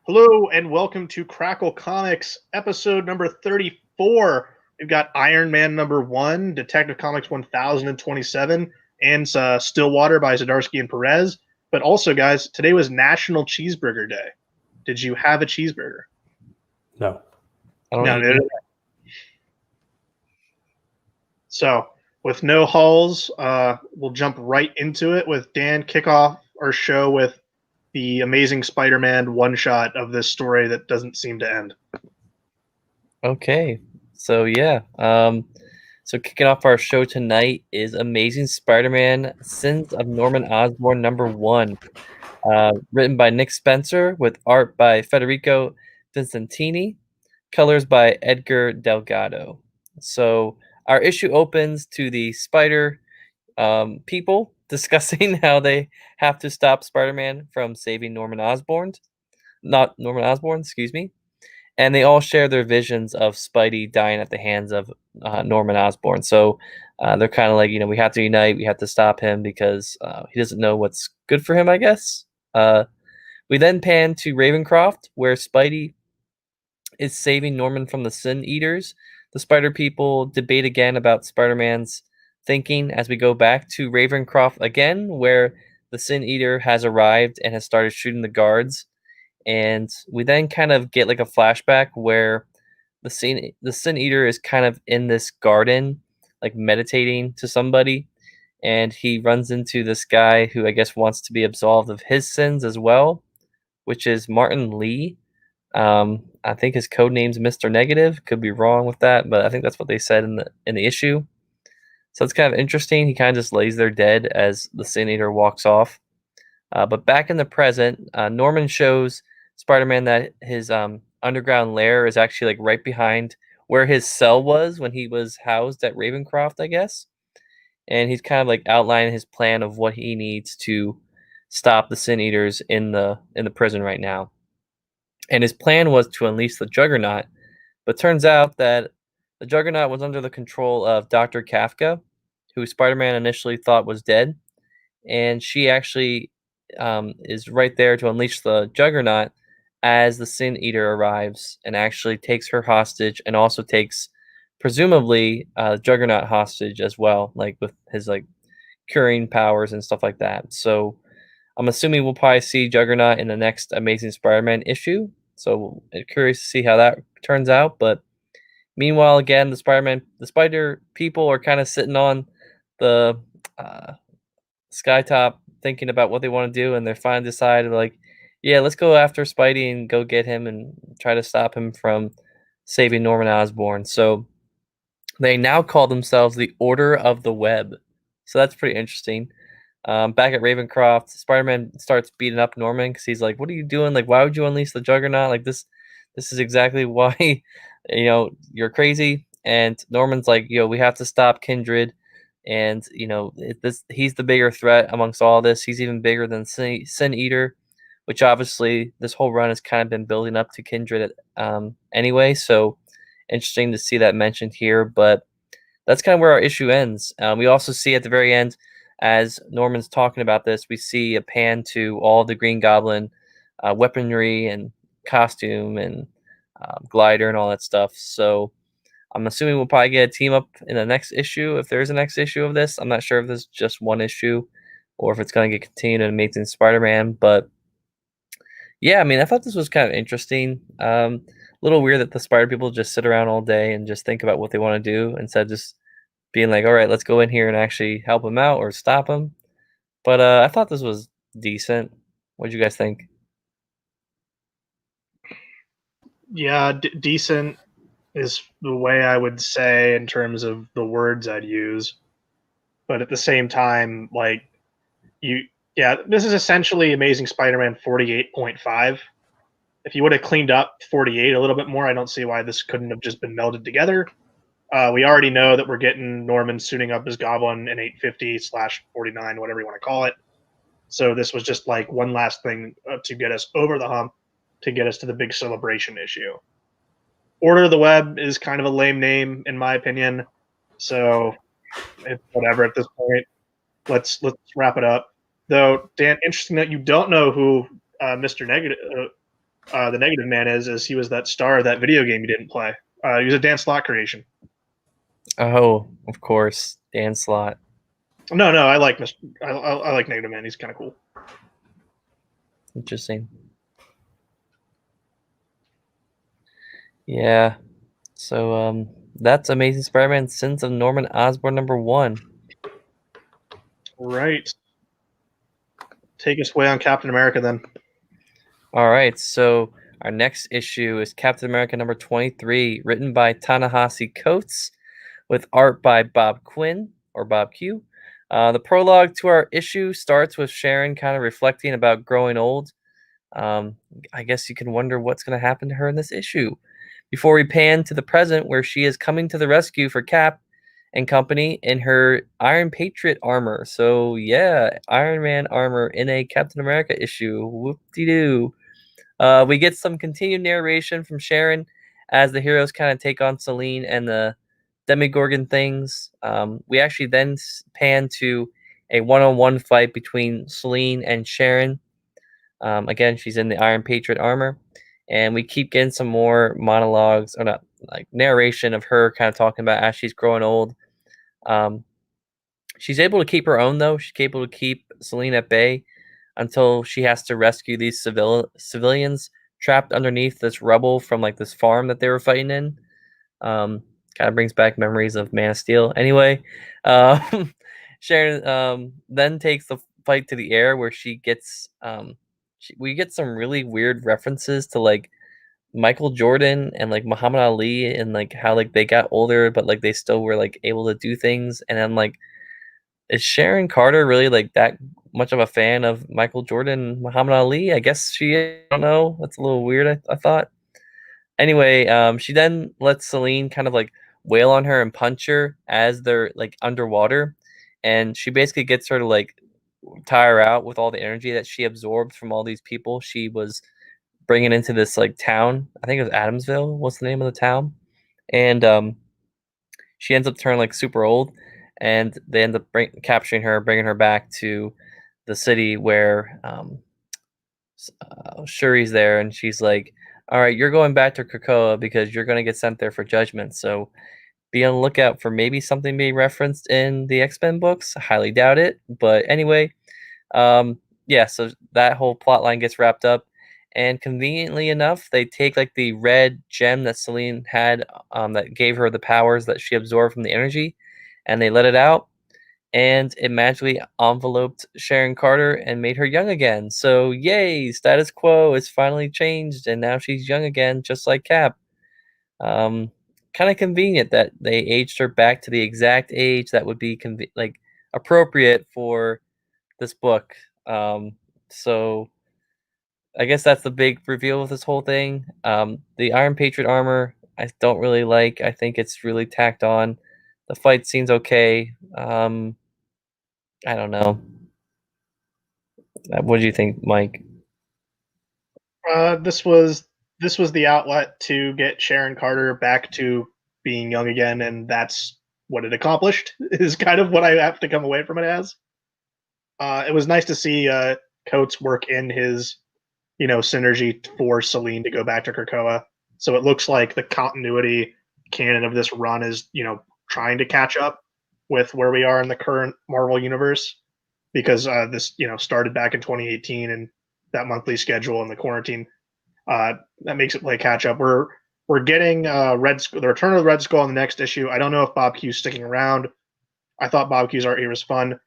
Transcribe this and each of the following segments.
Hello and welcome to Krackle Comics, episode number 34. We've got Iron Man number 1, Detective Comics 1027, and Stillwater by Zdarsky and Perez. But also, guys, today was National Cheeseburger Day. Did you have a cheeseburger? No. I don't No, eat neither meat. did I. So, with no hulls, we'll jump right into it with Dan kick off our show with the Amazing Spider-Man one-shot of this story that doesn't seem to end. Okay, so yeah, so kicking off our show tonight is Amazing Spider-Man: Sins of Norman Osborn number 1, written by Nick Spencer with art by Federico Vincentini, colors by Edgar Delgado. So our issue opens to the Spider people discussing how they have to stop Spider-Man from saving not Norman Osborn, excuse me. And they all share their visions of Spidey dying at the hands of Norman Osborn. So they're kind of like, we have to unite, we have to stop him because he doesn't know what's good for him, I guess. We then pan to Ravencroft, where Spidey is saving Norman from the Sin Eaters. The Spider people debate again about Spider-Man's thinking as we go back to Ravencroft again, where the Sin Eater has arrived and has started shooting the guards. And we then kind of get like a flashback where the Sin Eater is kind of in this garden, like meditating to somebody, and he runs into this guy who I guess wants to be absolved of his sins as well, which is Martin Lee. I think his code name's Mr. Negative. Could be wrong with that, but I think that's what they said in the issue. So it's kind of interesting. He kind of just lays there dead as the Sin Eater walks off. But back in the present, Norman shows Spider-Man that his underground lair is actually like right behind where his cell was when he was housed at Ravencroft, I guess. And he's kind of like outlining his plan of what he needs to stop the Sin Eaters in the prison right now. And his plan was to unleash the Juggernaut, but turns out that the Juggernaut was under the control of Dr. Kafka, who Spider-Man initially thought was dead, and she actually is right there to unleash the Juggernaut as the Sin Eater arrives and actually takes her hostage and also takes presumably Juggernaut hostage as well, like with his like curing powers and stuff like that. So I'm assuming we'll probably see Juggernaut in the next Amazing Spider-Man issue. So I'm curious to see how that turns out. But meanwhile, again, the Spider people are kind of sitting on the skytop thinking about what they want to do, and they're finally decided like, yeah, let's go after Spidey and go get him and try to stop him from saving Norman Osborn. So they now call themselves the Order of the Web. So that's pretty interesting. Back at Ravencroft, Spider-Man starts beating up Norman because he's like, "What are you doing? Like, why would you unleash the Juggernaut? Like this is exactly why, you're crazy." And Norman's like, we have to stop Kindred." And he's the bigger threat amongst all this. He's even bigger than Sin Eater, which obviously this whole run has kind of been building up to Kindred anyway. So interesting to see that mentioned here. But that's kind of where our issue ends. We also see at the very end, as Norman's talking about this, we see a pan to all the Green Goblin weaponry and costume and glider and all that stuff. So I'm assuming we'll probably get a team up in the next issue if there's a next issue of this. I'm not sure if this is just one issue or if it's going to get continued in Amazing Spider-Man. But yeah, I mean, I thought this was kind of interesting. A little weird that the Spider people just sit around all day and just think about what they want to do instead of just being like, all right, let's go in here and actually help him out or stop him. But I thought this was decent. What did you guys think? Yeah, decent is the way I would say in terms of the words I'd use. But at the same time, like this is essentially Amazing Spider-Man 48.5. If you would have cleaned up 48 a little bit more, I don't see why this couldn't have just been melded together. We already know that we're getting Norman suiting up as Goblin in 850/49, whatever you want to call it. So this was just like one last thing to get us over the hump, to get us to the big celebration issue. Order of the Web is kind of a lame name, in my opinion. So it's whatever at this point. Let's wrap it up. Though, Dan, interesting that you don't know who Mr. Negative The negative man is he was that star of that video game you didn't play. He was a Dan Slott creation. Oh, of course, Dan Slott. No, I like I like Negative Man. He's kind of cool. Interesting. Yeah. So that's Amazing Spider-Man Sins of Norman Osborn #1. Right. Take us away on Captain America then. All right. So our next issue is Captain America #23, written by Ta-Nehisi Coates, with art by Bob Quinn or Bob Q. The prologue to our issue starts with Sharon kind of reflecting about growing old. I guess you can wonder what's going to happen to her in this issue. Before we pan to the present, where she is coming to the rescue for Cap and company in her Iron Patriot armor. So yeah, Iron Man armor in a Captain America issue. Whoop-de-doo. We get some continued narration from Sharon as the heroes kind of take on Selene and the Demigorgon things. We actually then pan to a one-on-one fight between Selene and Sharon. Again, she's in the Iron Patriot armor, and we keep getting some more monologues, or not, like narration of her kind of talking about as she's growing old. She's able to keep her own though. She's able to keep Selene at bay until she has to rescue these civilians trapped underneath this rubble from like this farm that they were fighting in. Kind of brings back memories of Man of Steel. Anyway, Sharon then takes the fight to the air where she gets we get some really weird references to like Michael Jordan and like Muhammad Ali and like how like they got older but like they still were like able to do things. And I'm like, is Sharon Carter really like that much of a fan of Michael Jordan, Muhammad Ali? I guess she is. I don't know. That's a little weird, I thought. Anyway, she then lets Selene kind of like wail on her and punch her as they're like underwater, and she basically gets her to like tire out with all the energy that she absorbed from all these people she was bringing into this like town. I think it was Adamsville. What's the name of the town? And she ends up turning like super old, and they end up capturing her, bringing her back to the city where Shuri's there, and she's like, "All right, you're going back to Krakoa because you're going to get sent there for judgment. So be on the lookout for maybe something being referenced in the X-Men books. I highly doubt it, but anyway, um, yeah. So that whole plot line gets wrapped up, and conveniently enough, they take like the red gem that Selene had, that gave her the powers that she absorbed from the energy, and they let it out, and it magically enveloped Sharon Carter and made her young again. So yay, status quo is finally changed, and now she's young again, just like Cap. Um, Kind of convenient that they aged her back to the exact age that would be like appropriate for this book. So I guess that's the big reveal of this whole thing. The Iron Patriot armor, I don't really like. I think it's really tacked on. The fight scene's okay. I don't know. What do you think, Mike? Uh, this was this was the outlet to get Sharon Carter back to being young again, and that's what it accomplished. Is kind of what I have to come away from it as. It was nice to see Coates work in his synergy for Selene to go back to Krakoa. So it looks like the continuity canon of this run is trying to catch up with where we are in the current Marvel universe because this started back in 2018 and that monthly schedule and the quarantine that makes it play catch up. We're getting the return of the Red Skull in the next issue. I don't know if Bob Q's sticking around. I thought Bob Q's art here was fun.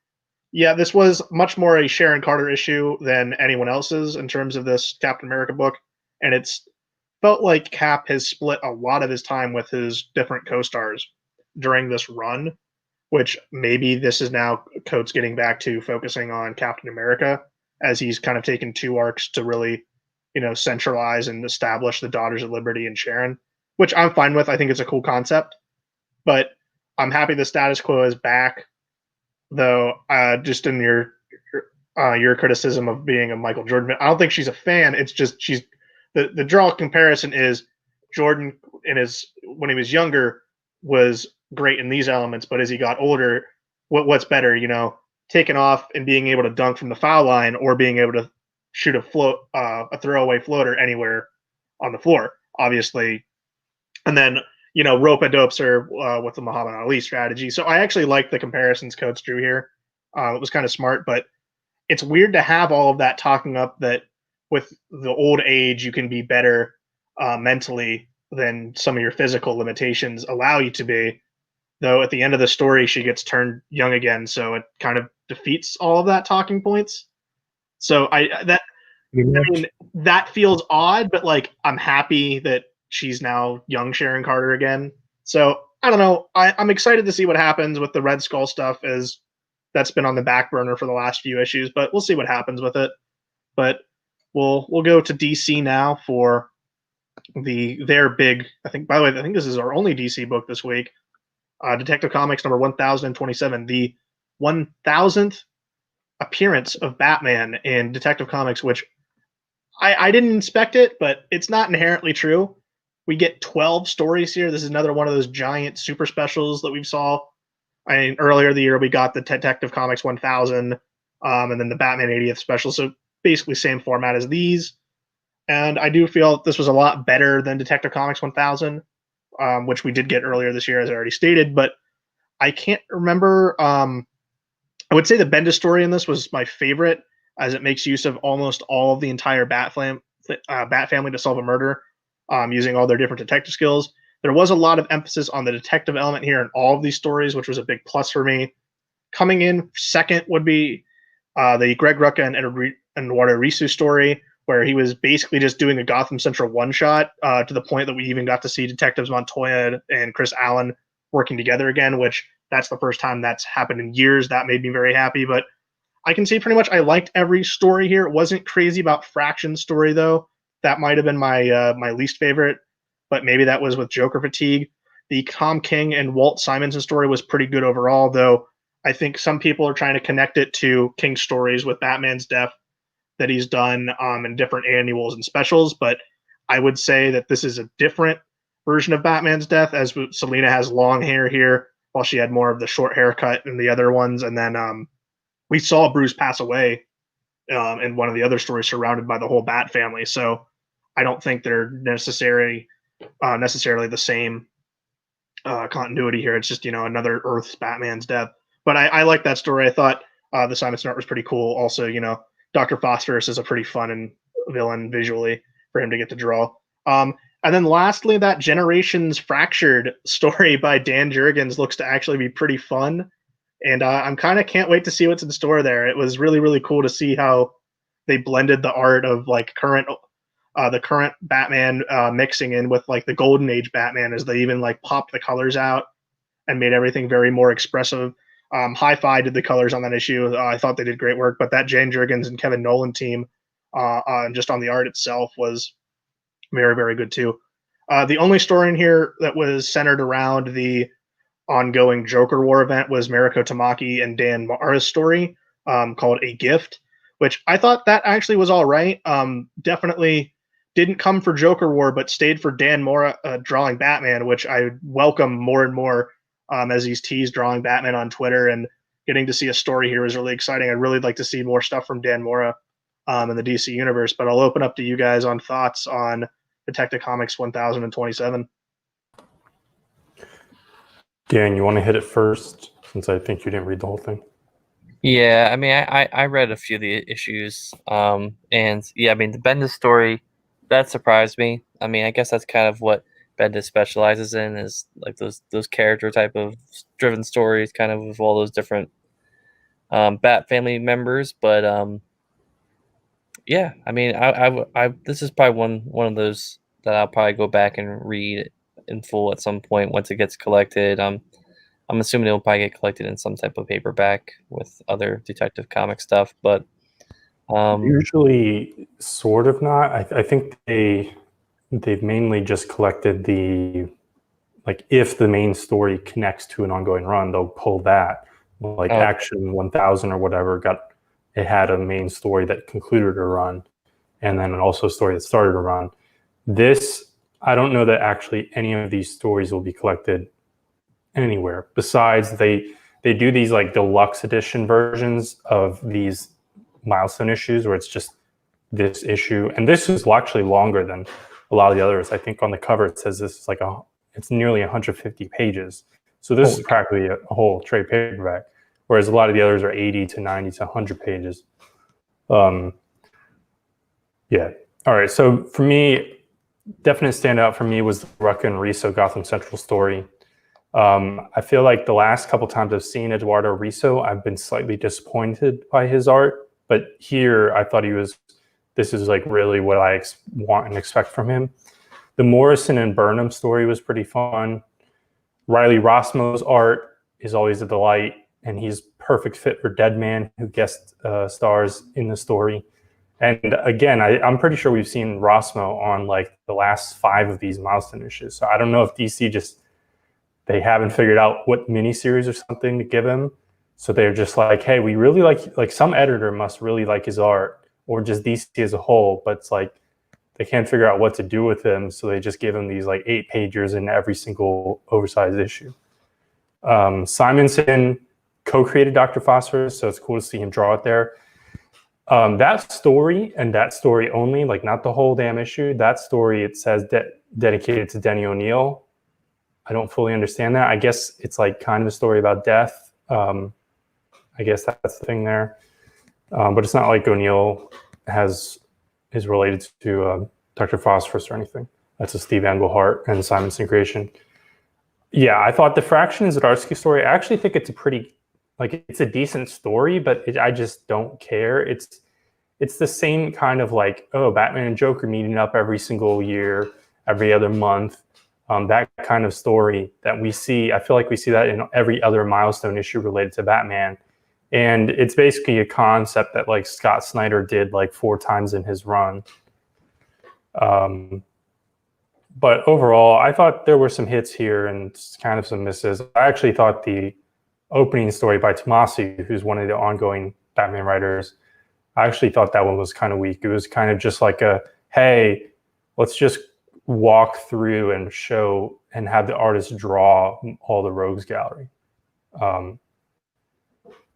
Yeah, this was much more a Sharon Carter issue than anyone else's in terms of this Captain America book, and it's felt like Cap has split a lot of his time with his different co-stars during this run, which maybe this is now Coates getting back to focusing on Captain America as he's kind of taken two arcs to really, centralize and establish the Daughters of Liberty and Sharon, which I'm fine with. I think it's a cool concept, but I'm happy the status quo is back. Though, just in your criticism of being a Michael Jordan, I don't think she's a fan. It's just she's the draw comparison is Jordan in his when he was younger was great in these elements, but as he got older, what's better, taking off and being able to dunk from the foul line or being able to shoot a throwaway floater anywhere on the floor, obviously, and then rope a dopes her with the Muhammad Ali strategy. So I actually like the comparisons Coach drew here. It was kind of smart, but it's weird to have all of that talking up that with the old age you can be better mentally than some of your physical limitations allow you to be. Though at the end of the story, she gets turned young again, so it kind of defeats all of that talking points. So I mean that feels odd, but like I'm happy that she's now young Sharon Carter again. So I don't know. I'm excited to see what happens with the Red Skull stuff, as that's been on the back burner for the last few issues, but we'll see what happens with it. But we'll go to DC now for their big. I think, by the way, I think this is our only DC book this week. Detective Comics number 1027, the 1000th appearance of Batman in Detective Comics, which I didn't inspect it, but it's not inherently true. We get 12 stories here. This is another one of those giant super specials that we saw. I mean, earlier the year we got the Detective Comics 1000, and then the Batman 80th special. So basically same format as these. And I do feel this was a lot better than Detective Comics 1000, which we did get earlier this year, as I already stated. But I can't remember. I would say the Bendis story in this was my favorite, as it makes use of almost all of the entire Bat family to solve a murder, using all their different detective skills. There was a lot of emphasis on the detective element here in all of these stories, which was a big plus for me. Coming in second would be the Greg Rucka and Eduardo Risu story, where he was basically just doing a Gotham Central one-shot, to the point that we even got to see Detectives Montoya and Chris Allen working together again, which that's the first time that's happened in years. That made me very happy. But I can say pretty much I liked every story here. It wasn't crazy about Fraction's story, though. That might have been my my least favorite, but maybe that was with Joker fatigue. The Tom King and Walt Simonson story was pretty good overall, though I think some people are trying to connect it to King's stories with Batman's death that he's done in different annuals and specials. But I would say that this is a different version of Batman's death, as Selina has long hair here, while she had more of the short haircut in the other ones. And then we saw Bruce pass away in one of the other stories, surrounded by the whole Bat family. So I don't think they're necessarily the same continuity here. It's just another Earth's Batman's death. But I like that story. I thought the Simon Snart was pretty cool. Also, Dr. Phosphorus is a pretty fun and villain visually for him to get to draw. And then lastly, that Generations Fractured story by Dan Jurgens looks to actually be pretty fun. And I'm kind of can't wait to see what's in store there. It was really, really cool to see how they blended the art of like the current Batman mixing in with like the Golden Age Batman, as they even like popped the colors out and made everything very more expressive. Hi-Fi did the colors on that issue. I thought they did great work, but that Jane Jurgens and Kevin Nolan team, just on the art itself, was very, very good too. The only story in here that was centered around the ongoing Joker War event was Mariko Tamaki and Dan Mara's story, called A Gift, which I thought that actually was all right. Definitely didn't come for Joker War, but stayed for Dan Mora drawing Batman, which I welcome more and more, as he's teased drawing Batman on Twitter, and getting to see a story here is really exciting. I'd really like to see more stuff from Dan Mora in the DC universe, but I'll open up to you guys on thoughts on Detective Comics 1027. Dan, you want to hit it first, since I think you didn't read the whole thing? Yeah, I mean, I read a few of the issues, and yeah, I mean, the Bendis story, that surprised me. I mean, I guess that's kind of what Bendis specializes in, is like those character type of driven stories, kind of with all those different Bat family members. But yeah, I mean, I this is probably one of those that I'll probably go back and read in full at some point once it gets collected. I'm assuming it'll probably get collected in some type of paperback with other Detective Comic stuff, but usually sort of not. I think they've mainly just collected the, like, if the main story connects to an ongoing run, they'll pull that. Like Action 1000 or whatever it had a main story that concluded a run, and then also a story that started a run. This, I don't know that actually any of these stories will be collected anywhere. Besides, they do these like deluxe edition versions of these milestone issues where it's just this issue, and this is actually longer than a lot of the others. I think on the cover it says this is like it's nearly 150 pages. So this is practically a whole trade paperback, whereas a lot of the others are 80 to 90 to 100 pages. Yeah. All right. So for me, definite standout for me was the Rucka and Riso Gotham Central story. I feel like the last couple times I've seen Eduardo Riso, I've been slightly disappointed by his art, but here I thought this is like really what I want and expect from him. The Morrison and Burnham story was pretty fun. Riley Rossmo's art is always a delight, and he's perfect fit for Deadman, who guest stars in the story. And again, I'm pretty sure we've seen Rossmo on like the last 5 of these milestone issues. So I don't know if DC they haven't figured out what miniseries or something to give him. So they're just like, hey, we really like some editor must really like his art, or just DC as a whole, but it's like they can't figure out what to do with him. So they just give him these like 8-pagers in every single oversized issue. Simonson co-created Dr. Phosphorus, so it's cool to see him draw it there. That story and that story only, like not the whole damn issue, that story, it says dedicated to Denny O'Neil. I don't fully understand that. I guess it's like kind of a story about death. I guess that's the thing there. But it's not like O'Neil is related to Dr. Phosphorus or anything. That's a Steve Englehart and Simonson creation. Yeah, I thought the Fraction and Zdarsky story, I actually think it's it's a decent story, but I just don't care. It's the same kind of like, oh, Batman and Joker meeting up every single year, every other month. That kind of story that we see. I feel like we see that in every other milestone issue related to Batman. And it's basically a concept that like Scott Snyder did like 4 times in his run. But overall, I thought there were some hits here and kind of some misses. I actually thought the opening story by Tomasi, who's one of the ongoing Batman writers, I actually thought that one was kind of weak. It was kind of just like hey, let's just walk through and show and have the artist draw all the rogues gallery.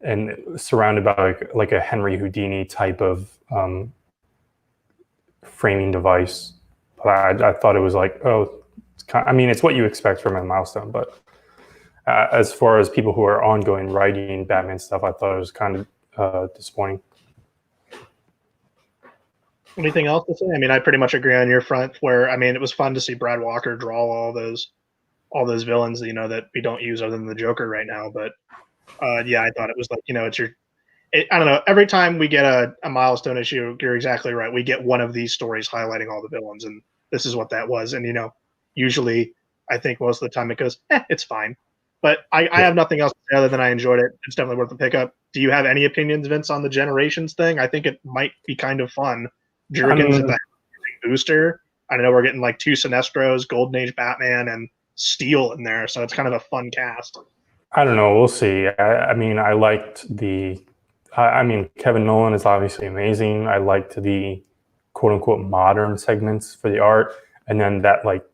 And surrounded by like a Henry Houdini type of framing device. But I thought it was like, oh, it's what you expect from a milestone. But as far as people who are ongoing writing Batman stuff, I thought it was kind of disappointing. Anything else to say? I pretty much agree on your front. Where it was fun to see Brad Walker draw all those villains, that we don't use other than the Joker right now. But yeah, I thought it was like, I don't know. Every time we get a milestone issue, you're exactly right. We get one of these stories highlighting all the villains, and this is what that was. And usually, I think most of the time it goes, it's fine. But I have nothing else to say other than I enjoyed it. It's definitely worth the pickup. Do you have any opinions, Vince, on the Generations thing? I think it might be kind of fun. Jurgens in the booster. I know we're getting like 2 Sinestros, Golden Age Batman, and Steel in there, so it's kind of a fun cast. I don't know. We'll see. I liked Kevin Nolan is obviously amazing. I liked the quote unquote modern segments for the art. And then that like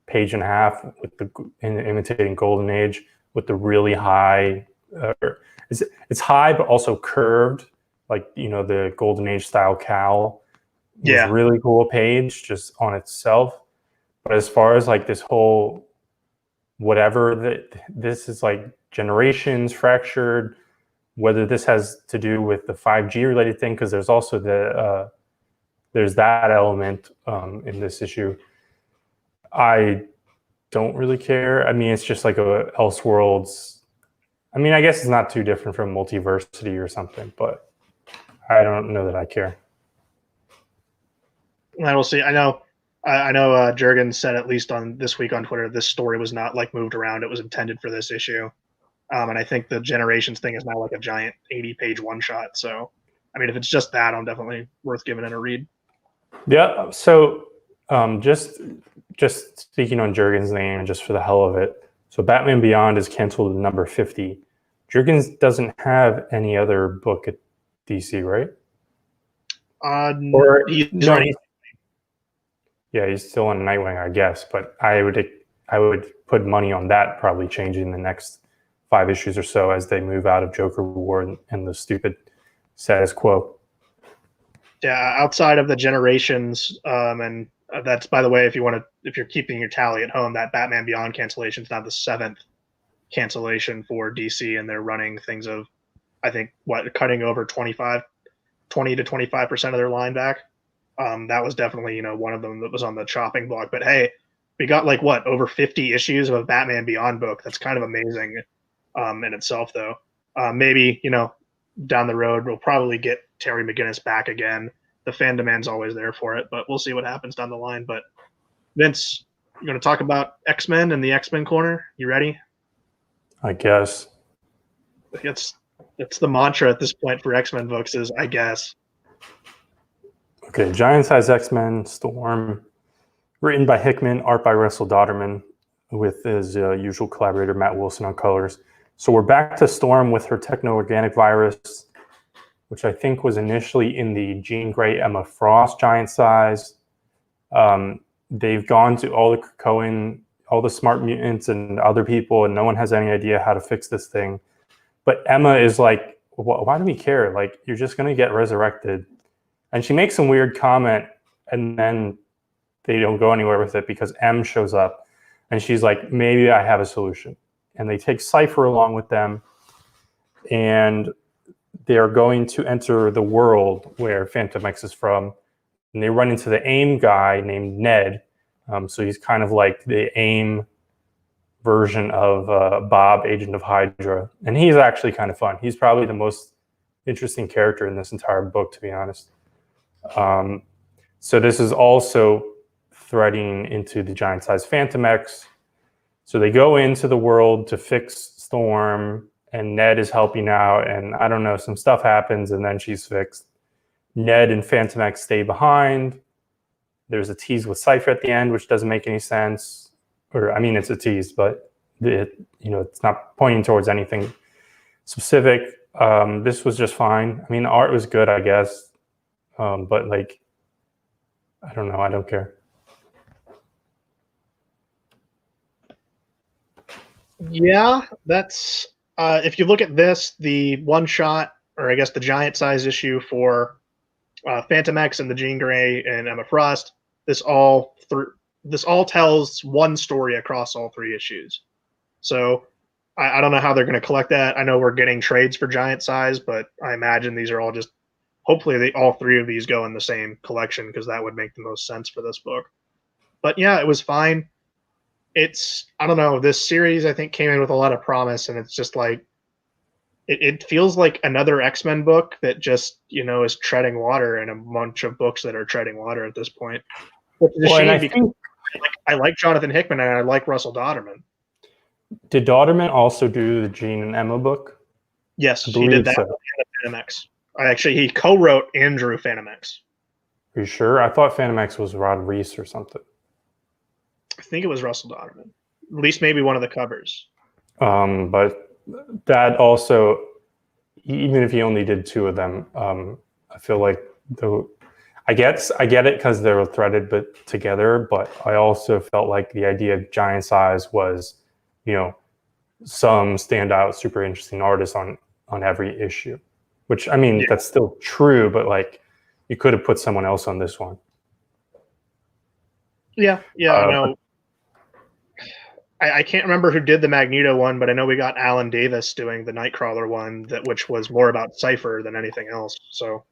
1.5 with the imitating Golden Age with the really high, it's high, but also curved, like, the Golden Age style cowl. Yeah. Really cool page just on itself. But as far as like this whole, whatever this is like Generations, Fractured, whether this has to do with the 5G related thing, because there's also there's that element in this issue. I don't really care. It's just like a Elseworlds. I guess it's not too different from Multiversity or something, but I don't know that I care. I will see. I know Jurgens said at least on this week on Twitter, this story was not like moved around. It was intended for this issue. And I think the Generations thing is now like a giant 80-page one-shot. So, if it's just that, I'm definitely worth giving it a read. Yeah. So, just speaking on Jurgens' name, just for the hell of it. So, Batman Beyond is canceled at number 50. Jurgens doesn't have any other book at DC, right? He's still on Nightwing, I guess. But I would put money on that probably changing the next 5 issues or so as they move out of Joker War and the stupid status quo. Yeah, outside of the generations, and that's, by the way, if you're keeping your tally at home, that Batman Beyond cancellation is now the 7th cancellation for DC, and they're running things of, I think, cutting over 20 to 25% of their line back. That was definitely, one of them that was on the chopping block. But hey, we got over 50 issues of a Batman Beyond book. That's kind of amazing in itself, though. Maybe, down the road, we'll probably get Terry McGinnis back again. The fan demand's always there for it, but we'll see what happens down the line. But Vince, you're going to talk about X-Men and the X-Men corner. You ready? I guess. It's the mantra at this point for X-Men books is, I guess. Okay, Giant Size X-Men, Storm, written by Hickman, art by Russell Dodderman, with his usual collaborator Matt Wilson on colors. So we're back to Storm with her techno-organic virus, which I think was initially in the Jean Grey, Emma Frost Giant Size. They've gone to all the Krakoan, all the smart mutants and other people, and no one has any idea how to fix this thing. But Emma is like, why do we care? Like, you're just going to get resurrected. And she makes some weird comment, and then they don't go anywhere with it because M shows up. And she's like, maybe I have a solution. And they take Cypher along with them. And they are going to enter the world where Phantom X is from. And they run into the AIM guy named Ned. So he's kind of like the AIM version of Bob, Agent of Hydra. And he's actually kind of fun. He's probably the most interesting character in this entire book, to be honest. So this is also threading into the Giant Size Phantom X. So they go into the world to fix Storm, and Ned is helping out, and I don't know, some stuff happens, and then she's fixed. Ned and Phantom X stay behind. There's a tease with Cypher at the end, which doesn't make any sense. Or, I mean, it's a tease, but it's not pointing towards anything specific. This was just fine. I mean, the art was good, I guess. But, I don't know. I don't care. Yeah, that's... if you look at this, the one-shot, or I guess the giant size issue for Phantom X and the Jean Grey and Emma Frost, this all tells one story across all 3 issues. So I don't know how they're going to collect that. I know we're getting trades for giant size, but I imagine these are all just... Hopefully all 3 of these go in the same collection, because that would make the most sense for this book. But yeah, it was fine. I don't know, this series I think came in with a lot of promise, and it's just like, it feels like another X-Men book that just, is treading water in a bunch of books that are treading water at this point. Which is a shame, because I like Jonathan Hickman and I like Russell Dodderman. Did Dodderman also do the Jean and Emma book? Yes, he did that. So. And Phantom X. He co-wrote and drew Phantom X. Are you sure? I thought Phantom X was Rod Reese or something. I think it was Russell Dodderman. At least maybe one of the covers. But that also, even if he only did 2 of them, I feel like I get it because they were threaded together, but I also felt like the idea of giant size was, some standout, super interesting artists on every issue. Which, I mean, that's still true, but you could have put someone else on this one. Yeah, I know. I can't remember who did the Magneto one, but I know we got Alan Davis doing the Nightcrawler one, which was more about Cypher than anything else. So,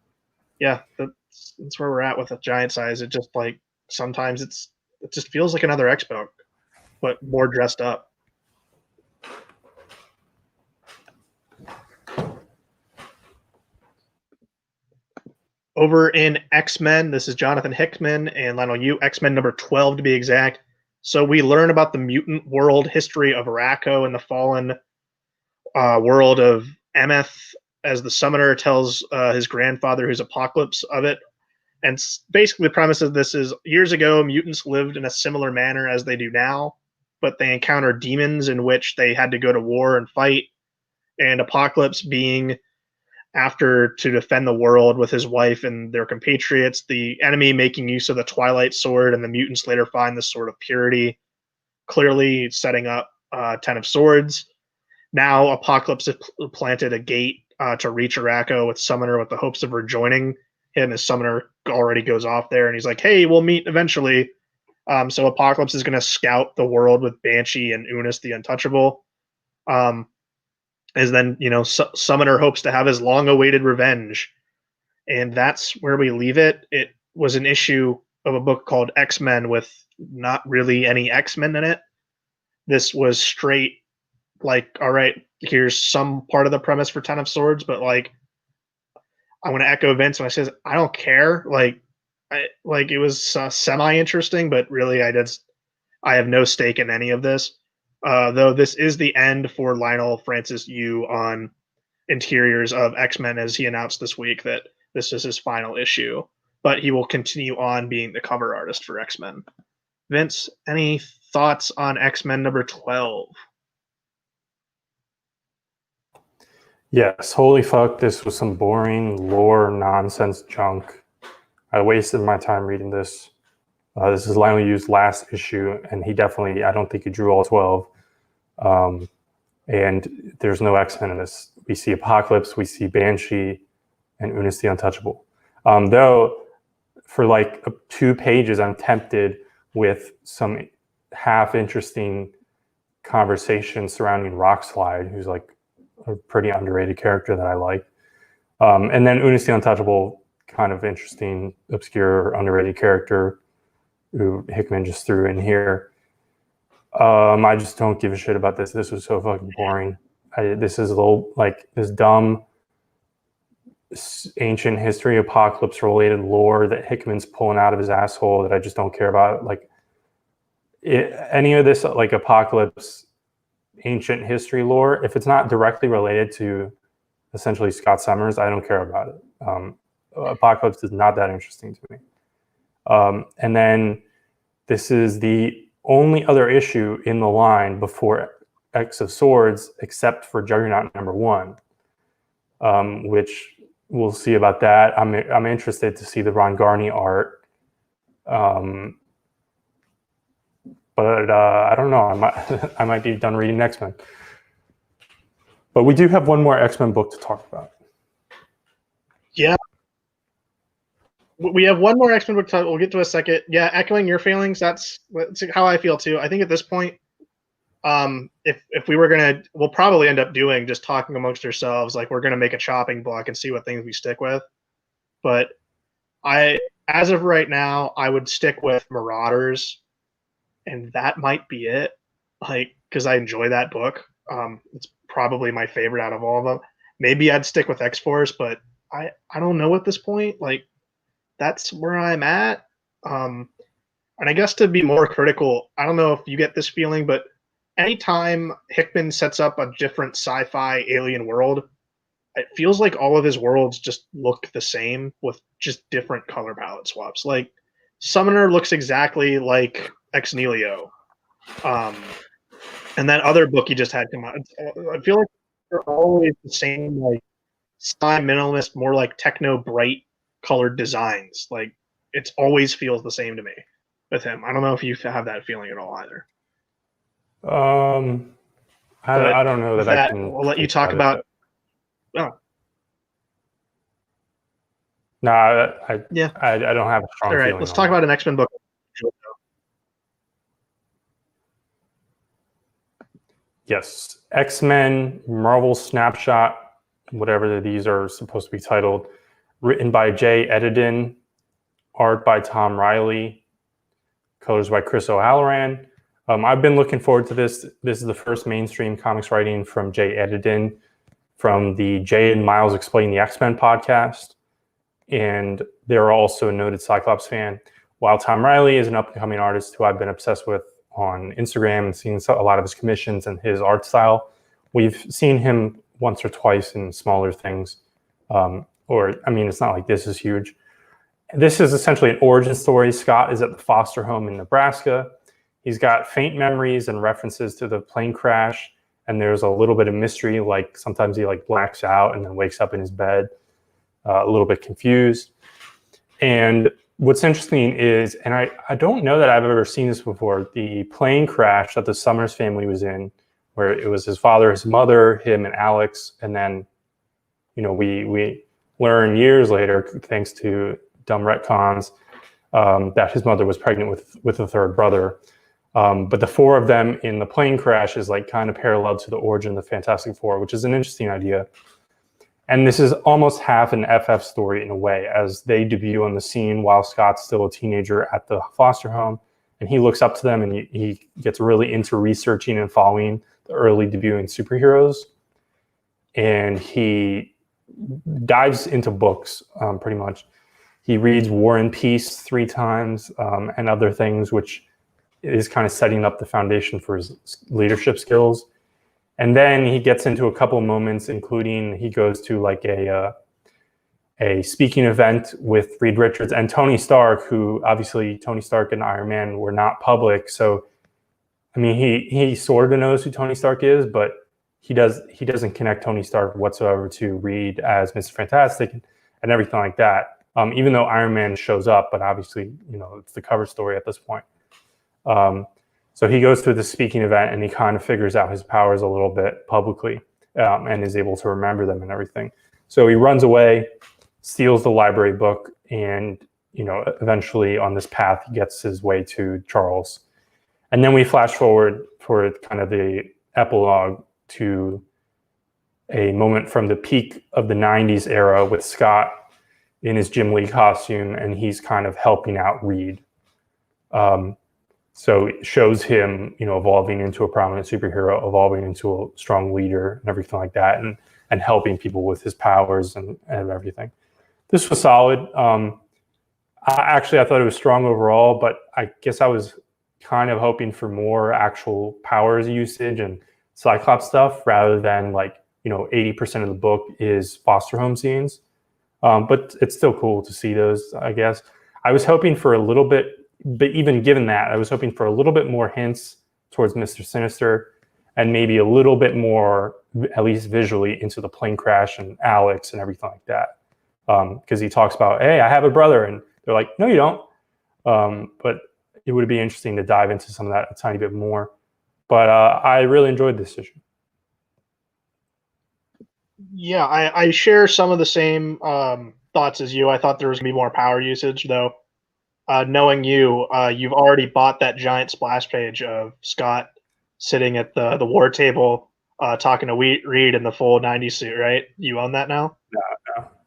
yeah, that's where we're at with the giant size. It just sometimes it just feels like another X book, but more dressed up. Over in X-Men, this is Jonathan Hickman and Lionel Yu, X-Men number 12 to be exact. So we learn about the mutant world history of Arakko and the fallen world of Emeth, as the summoner tells his grandfather, who's Apocalypse, of it. And basically the premise of this is, years ago, mutants lived in a similar manner as they do now, but they encountered demons in which they had to go to war and fight. And Apocalypse, being after to defend the world with his wife and their compatriots, the enemy making use of the Twilight Sword, and the mutants later find the Sword of Purity, clearly setting up 10 of Swords. Now Apocalypse has planted a gate to reach Arakko with Summoner with the hopes of rejoining him as Summoner already goes off there, and he's like, "Hey, we'll meet eventually." So Apocalypse is going to scout the world with Banshee and Unis the Untouchable. As then, Summoner hopes to have his long-awaited revenge. And that's where we leave it. It was an issue of a book called X-Men with not really any X-Men in it. This was straight, like, all right, here's some part of the premise for Ten of Swords, but, like, I want to echo Vince when I says, I don't care. It was semi-interesting, but really I have no stake in any of this. Though this is the end for Lionel Francis Yu on interiors of X-Men, as he announced this week that this is his final issue, but he will continue on being the cover artist for X-Men. Vince, any thoughts on X-Men number 12? Yes, holy fuck, this was some boring lore nonsense junk. I wasted my time reading this. This is Lionel Yu's last issue, and I don't think he drew all 12. And there's no X-Men in this. We see Apocalypse, we see Banshee, and Unis the Untouchable. Though, for like 2 pages, I'm tempted with some half-interesting conversation surrounding Rockslide, who's like a pretty underrated character that I like. And then Unis the Untouchable, kind of interesting, obscure, underrated character who Hickman just threw in here. I just don't give a shit about this. This was so fucking boring. This is a little like this dumb ancient history apocalypse related lore that Hickman's pulling out of his asshole that I just don't care about. Like any of this like apocalypse ancient history lore, if it's not directly related to essentially Scott Summers, I don't care about it. Apocalypse is not that interesting to me. And then this is the only other issue in the line before X of Swords, except for Juggernaut number 1, which we'll see about that. I'm interested to see the Ron Garney art, but I don't know. I might be done reading X-Men. But we do have one more X-Men book to talk about. Yeah. We have one more X-Men book. We'll get to in a second. Yeah, echoing your feelings. That's how I feel too. I think at this point, if we were we'll probably end up doing just talking amongst ourselves. Like we're gonna make a chopping block and see what things we stick with. But as of right now, I would stick with Marauders, and that might be it. Like because I enjoy that book. It's probably my favorite out of all of them. Maybe I'd stick with X-Force, but I don't know at this point. Like. That's where I'm at. And I guess to be more critical, I don't know if you get this feeling, but anytime Hickman sets up a different sci-fi alien world, it feels like all of his worlds just look the same with just different color palette swaps. Like Summoner looks exactly like Ex Nihilo. And that other book he just had come out, I feel like they're always the same, like sci minimalist, more like techno bright colored designs. Like it always feels the same to me with him. I don't know if you have that feeling at all either. I don't know that I can. We'll let you talk about. Oh. No, I don't have a strong. All right, let's talk about an X-Men book. Yes, X-Men, Marvel Snapshot, whatever these are supposed to be titled. Written by Jay Edidin, art by Tom Riley, colors by Chris O'Halloran. I've been looking forward to this. This is the first mainstream comics writing from Jay Edidin from the Jay and Miles Explain the X-Men podcast. And they're also a noted Cyclops fan. While Tom Riley is an up-and-coming artist who I've been obsessed with on Instagram and seen a lot of his commissions and his art style, we've seen him once or twice in smaller things. It's not like this is huge. This is essentially an origin story. Scott is at the foster home in Nebraska. He's got faint memories and references to the plane crash, and there's a little bit of mystery, like sometimes he like blacks out and then wakes up in his bed, a little bit confused. And what's interesting is, and I don't know that I've ever seen this before, the plane crash that the Summers family was in, where it was his father, his mother, him, and Alex, and then, we learn years later, thanks to dumb retcons, that his mother was pregnant with a third brother. But the four of them in the plane crash is like kind of parallel to the origin of the Fantastic Four, which is an interesting idea. And this is almost half an FF story in a way, as they debut on the scene while Scott's still a teenager at the foster home. And he looks up to them and he gets really into researching and following the early debuting superheroes. And he dives into books, pretty much. He reads War and Peace 3 times and other things, which is kind of setting up the foundation for his leadership skills. And then he gets into a couple of moments, including he goes to like a speaking event with Reed Richards and Tony Stark, who obviously Tony Stark and Iron Man were not public. So, I mean, he sort of knows who Tony Stark is, but he doesn't connect Tony Stark whatsoever to Reed as Mr. Fantastic and everything like that. Even though Iron Man shows up, but obviously, it's the cover story at this point. So he goes to the speaking event and he kind of figures out his powers a little bit publicly and is able to remember them and everything. So he runs away, steals the library book, and eventually on this path he gets his way to Charles. And then we flash forward for kind of the epilogue to a moment from the peak of the 90s era with Scott in his Jim Lee costume, and he's kind of helping out Reed. So it shows him, evolving into a prominent superhero, evolving into a strong leader and everything like that, and helping people with his powers and everything. This was solid. I thought it was strong overall, but I guess I was kind of hoping for more actual powers usage and Cyclops stuff rather than 80% of the book is foster home scenes. But it's still cool to see those, I guess. I was hoping for a little bit, but even given that, I was hoping for a little bit more hints towards Mr. Sinister and maybe a little bit more, at least visually, into the plane crash and Alex and everything like that. Because he talks about, hey, I have a brother. And they're like, no, you don't. But it would be interesting to dive into some of that a tiny bit more. But I really enjoyed this issue. Yeah, I share some of the same thoughts as you. I thought there was going to be more power usage, though. Knowing you, you've already bought that giant splash page of Scott sitting at the war table talking to Reed in the full 90s suit, right? You own that now?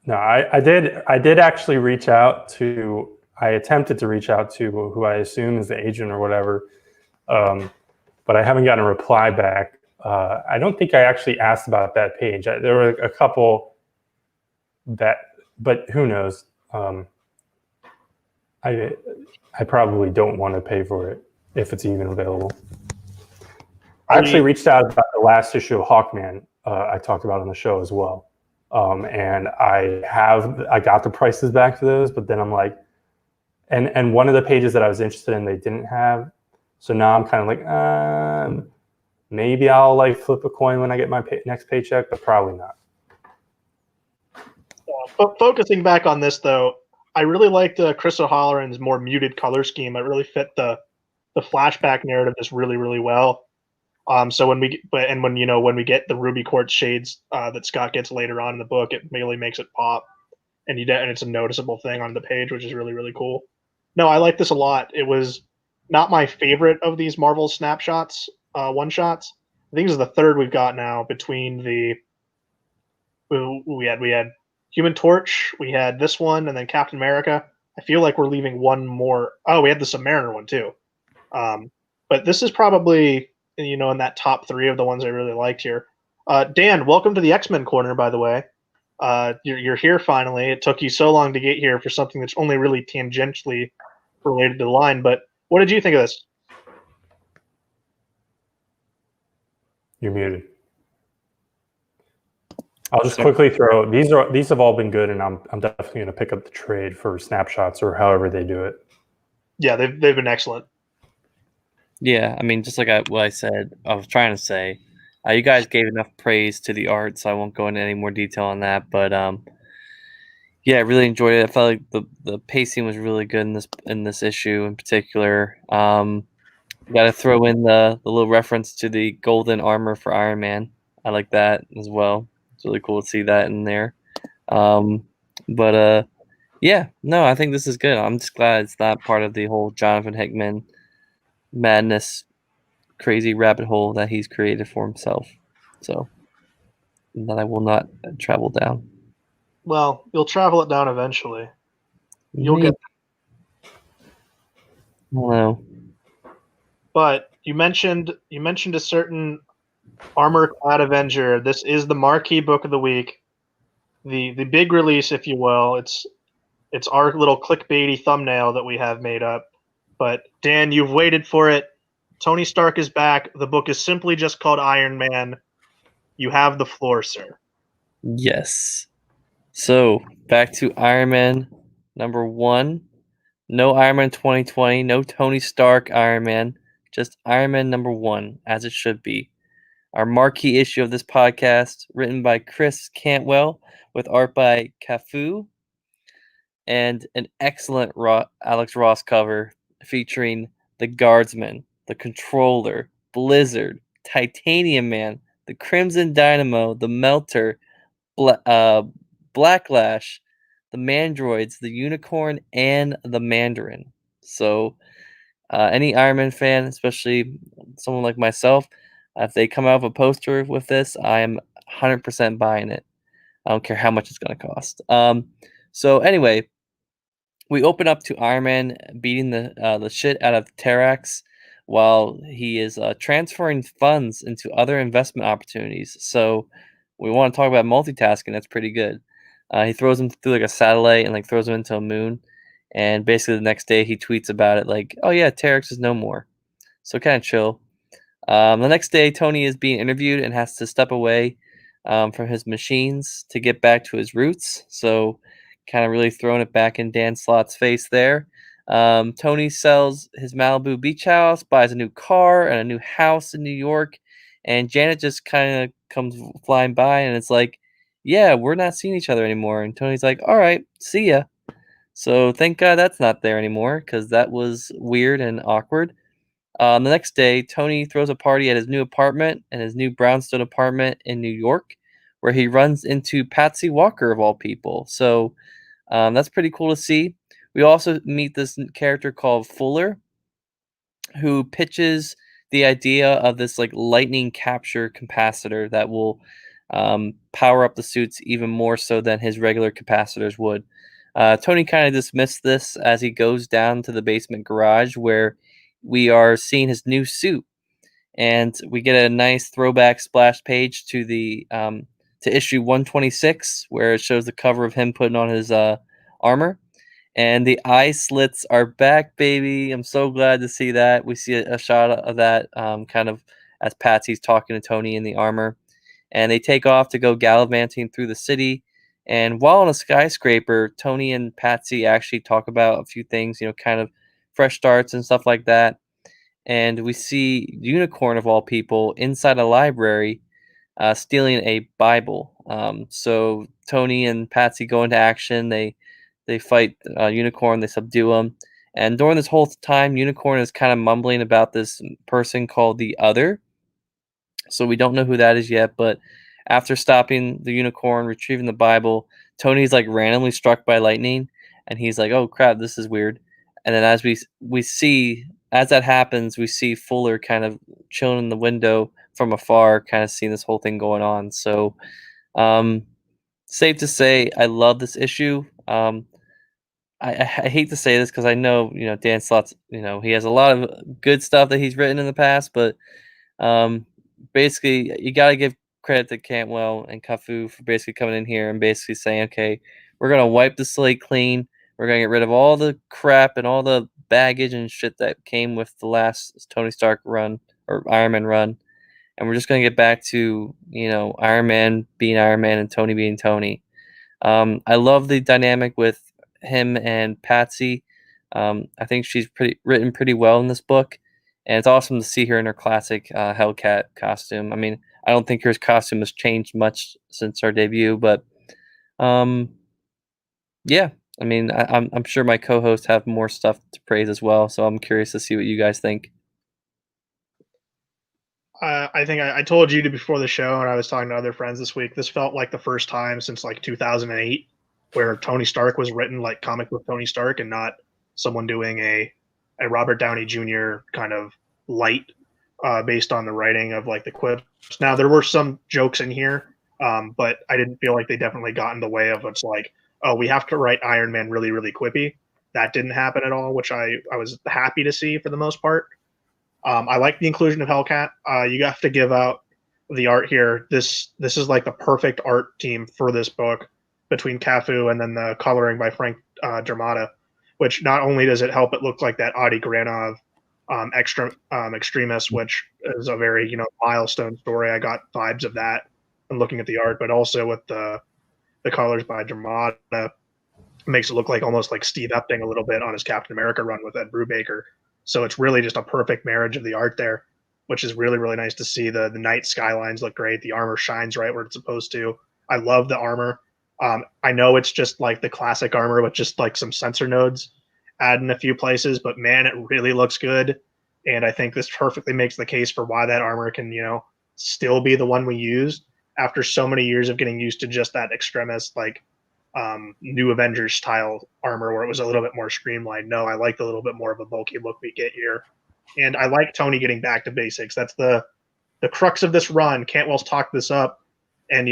No. I did actually reach out to. I attempted to reach out to who I assume is the agent or whatever, but I haven't gotten a reply back. I don't think I actually asked about that page. There were a couple but who knows? I probably don't want to pay for it if it's even available. I actually reached out about the last issue of Hawkman I talked about on the show as well. And I got the prices back for those, but then I'm like, and one of the pages that I was interested in, they didn't have. So now I'm kind of like, maybe I'll flip a coin when I get my next paycheck, but probably not. But focusing back on this though, I really liked Chris O'Halloran's more muted color scheme. It really fit the flashback narrative just really, really well. So when we get the ruby quartz shades that Scott gets later on in the book, it really makes it pop, and it's a noticeable thing on the page, which is really, really cool. No, I like this a lot. It was not my favorite of these Marvel snapshots, one shots. I think this is the third we've got now between we had Human Torch, we had this one, and then Captain America. I feel like we're leaving one more. Oh, we had the Submariner one too. But this is probably in that top 3 of the ones I really liked here. Dan, welcome to the X-Men corner, by the way. You're here finally. It took you so long to get here for something that's only really tangentially related to the line. But what did you think of this? You're muted. I'll just quickly throw these have all been good, and I'm definitely going to pick up the trade for snapshots or however they do it. Yeah, they've been excellent. Yeah, I mean, just like what I said, I was trying to say, you guys gave enough praise to the art, so I won't go into any more detail on that. But yeah, I really enjoyed it. I felt like the pacing was really good in this issue in particular. Got to throw in the little reference to the golden armor for Iron Man. I like that as well. It's really cool to see that in there. But yeah, no, I think this is good. I'm just glad it's not part of the whole Jonathan Hickman madness, crazy rabbit hole that he's created for himself. So that I will not travel down. Well, you'll travel it down eventually. You'll Maybe. get. I don't know. But you mentioned a certain armor-clad Avenger. This is the marquee book of the week, the big release, if you will. It's our little clickbaity thumbnail that we have made up. But Dan, you've waited for it. Tony Stark is back. The book is simply just called Iron Man. You have the floor, sir. Yes. So back to Iron Man #1. No Iron Man 2020. No Tony Stark Iron Man. Just Iron Man #1, as it should be. Our marquee issue of this podcast, written by Chris Cantwell, with art by CAFU, and an excellent Alex Ross cover featuring the Guardsman, the Controller, Blizzard, Titanium Man, the Crimson Dynamo, the Melter, Blacklash, the Mandroids, the Unicorn, and the Mandarin. So, any Iron Man fan, especially someone like myself, if they come out with a poster with this, I am 100% buying it. I don't care how much it's going to cost. So anyway, we open up to Iron Man beating the shit out of Terax while he is transferring funds into other investment opportunities. So we want to talk about multitasking. That's pretty good. He throws him through like a satellite and like throws him into a moon. And basically the next day he tweets about it like, "Oh yeah, Terax is no more." So kind of chill. The next day, Tony is being interviewed and has to step away from his machines to get back to his roots. So, kind of really throwing it back in Dan Slott's face there. Tony sells his Malibu beach house, buys a new car and a new house in New York, and Janet just kind of comes flying by and it's like, "Yeah, we're not seeing each other anymore." And Tony's like, "All right, see ya." So thank God that's not there anymore because that was weird and awkward. The next day, Tony throws a party at his new apartment and his new brownstone apartment in New York, where he runs into Patsy Walker of all people. So that's pretty cool to see. We also meet this character called Fuller, who pitches the idea of this like lightning capture capacitor that will power up the suits even more so than his regular capacitors would. Tony kind of dismissed this as he goes down to the basement garage where we are seeing his new suit, and we get a nice throwback splash page to the to issue 126 where it shows the cover of him putting on his armor. And the eye slits are back, baby. I'm so glad to see that. We see a shot of that kind of as Patsy's talking to Tony in the armor. And they take off to go gallivanting through the city. And while on a skyscraper, Tony and Patsy actually talk about a few things, kind of fresh starts and stuff like that. And we see Unicorn, of all people, inside a library stealing a Bible. So Tony and Patsy go into action. They fight Unicorn. They subdue him. And during this whole time, Unicorn is kind of mumbling about this person called the Other. So we don't know who that is yet. But after stopping the Unicorn, retrieving the Bible, Tony's like randomly struck by lightning, and he's like, "Oh crap, this is weird." And then as we see as that happens, we see Fuller kind of chilling in the window from afar, kind of seeing this whole thing going on. So, um, safe to say, I love this issue. I hate to say this because I know Dan Slott's he has a lot of good stuff that he's written in the past, but um, basically you got to give credit to Cantwell and CAFU for basically coming in here and basically saying, okay, we're gonna wipe the slate clean. We're gonna get rid of all the crap and all the baggage and shit that came with the last Tony Stark run or Iron Man run, and we're just gonna get back to Iron Man being Iron Man and Tony being Tony. I love the dynamic with him and Patsy. I think she's written pretty well in this book, and it's awesome to see her in her classic Hellcat costume. I mean, I don't think her costume has changed much since her debut, but um, yeah. I mean, I'm sure my co-hosts have more stuff to praise as well, so I'm curious to see what you guys think. I think I told you before the show, and I was talking to other friends this week. This felt like the first time since like 2008 where Tony Stark was written like comic book Tony Stark and not someone doing a Robert Downey Jr. kind of light based on the writing of like the quips. Now there were some jokes in here, but I didn't feel like they definitely got in the way of it's like, oh, we have to write Iron Man really, really quippy. That didn't happen at all, which I was happy to see for the most part. I like the inclusion of Hellcat. You have to give out the art here. This is like the perfect art team for this book between CAFU and then the coloring by Frank Germana, which not only does it help it look like that Adi Granov Extremis, which is a very milestone story. I got vibes of that and looking at the art, but also with the colors by Germana, makes it look like almost like Steve Epting a little bit on his Captain America run with Ed Brubaker. So it's really just a perfect marriage of the art there, which is really, really nice to see. The night skylines look great. The armor shines right where it's supposed to. I love the armor. I know it's just like the classic armor with just like some sensor nodes added in a few places, but man, it really looks good. And I think this perfectly makes the case for why that armor can, still be the one we use after so many years of getting used to just that Extremis, like New Avengers style armor where it was a little bit more streamlined. No, I like a little bit more of a bulky look we get here. And I like Tony getting back to basics. That's the crux of this run. Cantwell's talked this up. And,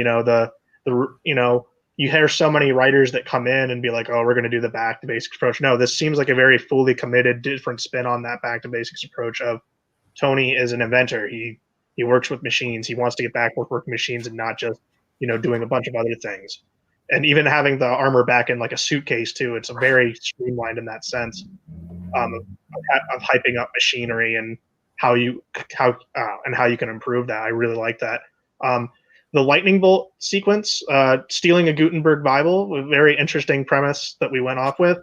you hear so many writers that come in and be like, oh, we're going to do the back to basics approach. No, this seems like a very fully committed, different spin on that back to basics approach of Tony is an inventor. He works with machines. He wants to get back with working machines and not just, doing a bunch of other things. And even having the armor back in like a suitcase too, it's very streamlined in that sense of hyping up machinery and how you can improve that. I really like that. The lightning bolt sequence, stealing a Gutenberg Bible, a very interesting premise that we went off with.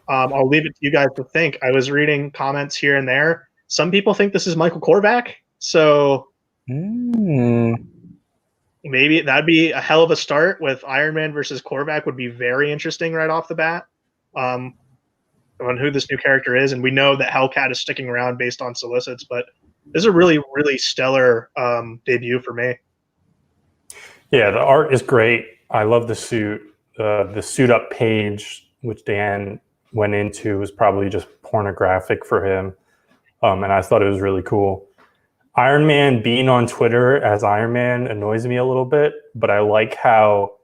I'll leave it to you guys to think. I was reading comments here and there. Some people think this is Michael Korvac, so maybe that'd be a hell of a start with Iron Man versus Korvac. Would be very interesting right off the bat on who this new character is. And we know that Hellcat is sticking around based on solicits, but this is a really, really stellar debut for me. Yeah, the art is great. I love the suit. The suit up page, which Dan went into, was probably just pornographic for him. And I thought it was really cool. Iron Man being on Twitter as Iron Man annoys me a little bit, but I like how,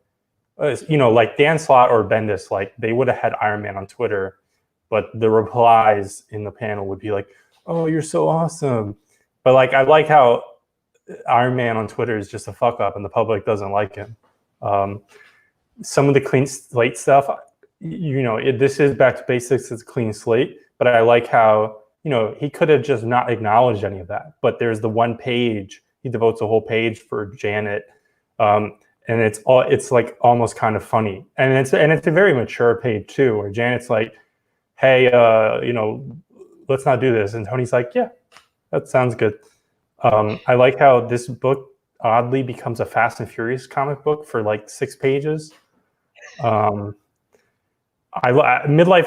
like Dan Slott or Bendis, like they would have had Iron Man on Twitter, but the replies in the panel would be like, oh, you're so awesome. But like, I like how Iron Man on Twitter is just a fuck up and the public doesn't like him. Some of the clean slate stuff, this is back to basics, it's a clean slate, but I like how, he could have just not acknowledged any of that. But there's the one page, he devotes a whole page for Janet. And it's like almost kind of funny. And it's a very mature page too, where Janet's like, hey, let's not do this. And Tony's like, yeah, that sounds good. I like how this book oddly becomes a Fast and Furious comic book for like 6 pages. Midlife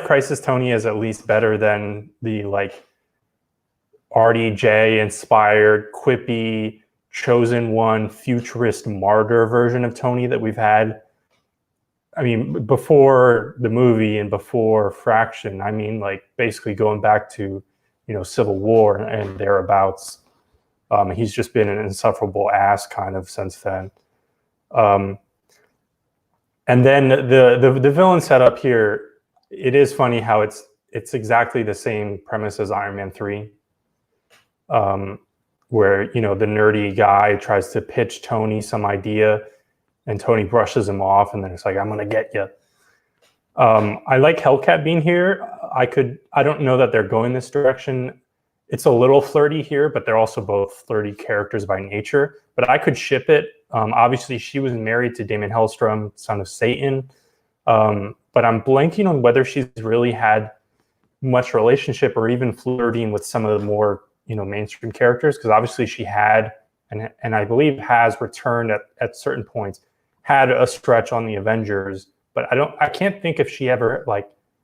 Crisis Tony is at least better than the like RDJ inspired, quippy, chosen one, futurist martyr version of Tony that we've had. I mean, before the movie and before Fraction, I mean, like basically going back to, Civil War and thereabouts. He's just been an insufferable ass kind of since then. And then the villain setup here, it is funny how it's exactly the same premise as Iron Man 3, where, the nerdy guy tries to pitch Tony some idea and Tony brushes him off and then it's like, I'm going to get you. I like Hellcat being here. I don't know that they're going this direction. It's a little flirty here, but they're also both flirty characters by nature. But I could ship it. Obviously, she was married to Damon Hellstrom, son of Satan. But I'm blanking on whether she's really had much relationship or even flirting with some of the more, mainstream characters. Because obviously she had, and I believe has returned at certain points, had a stretch on the Avengers. But I can't think if she ever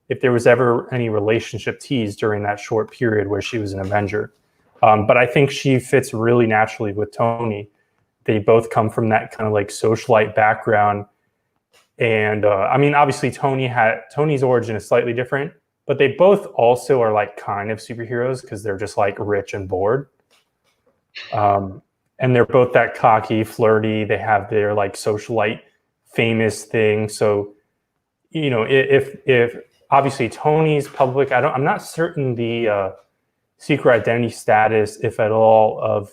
if there was ever any relationship teased during that short period where she was an Avenger. But I think she fits really naturally with Tony. They both come from that kind of like socialite background. And I mean, obviously Tony's origin is slightly different, but they both also are like kind of superheroes because they're just like rich and bored. And they're both that cocky, flirty. They have their like socialite famous thing. So, you know, if obviously Tony's public, I'm not certain the secret identity status, if at all, of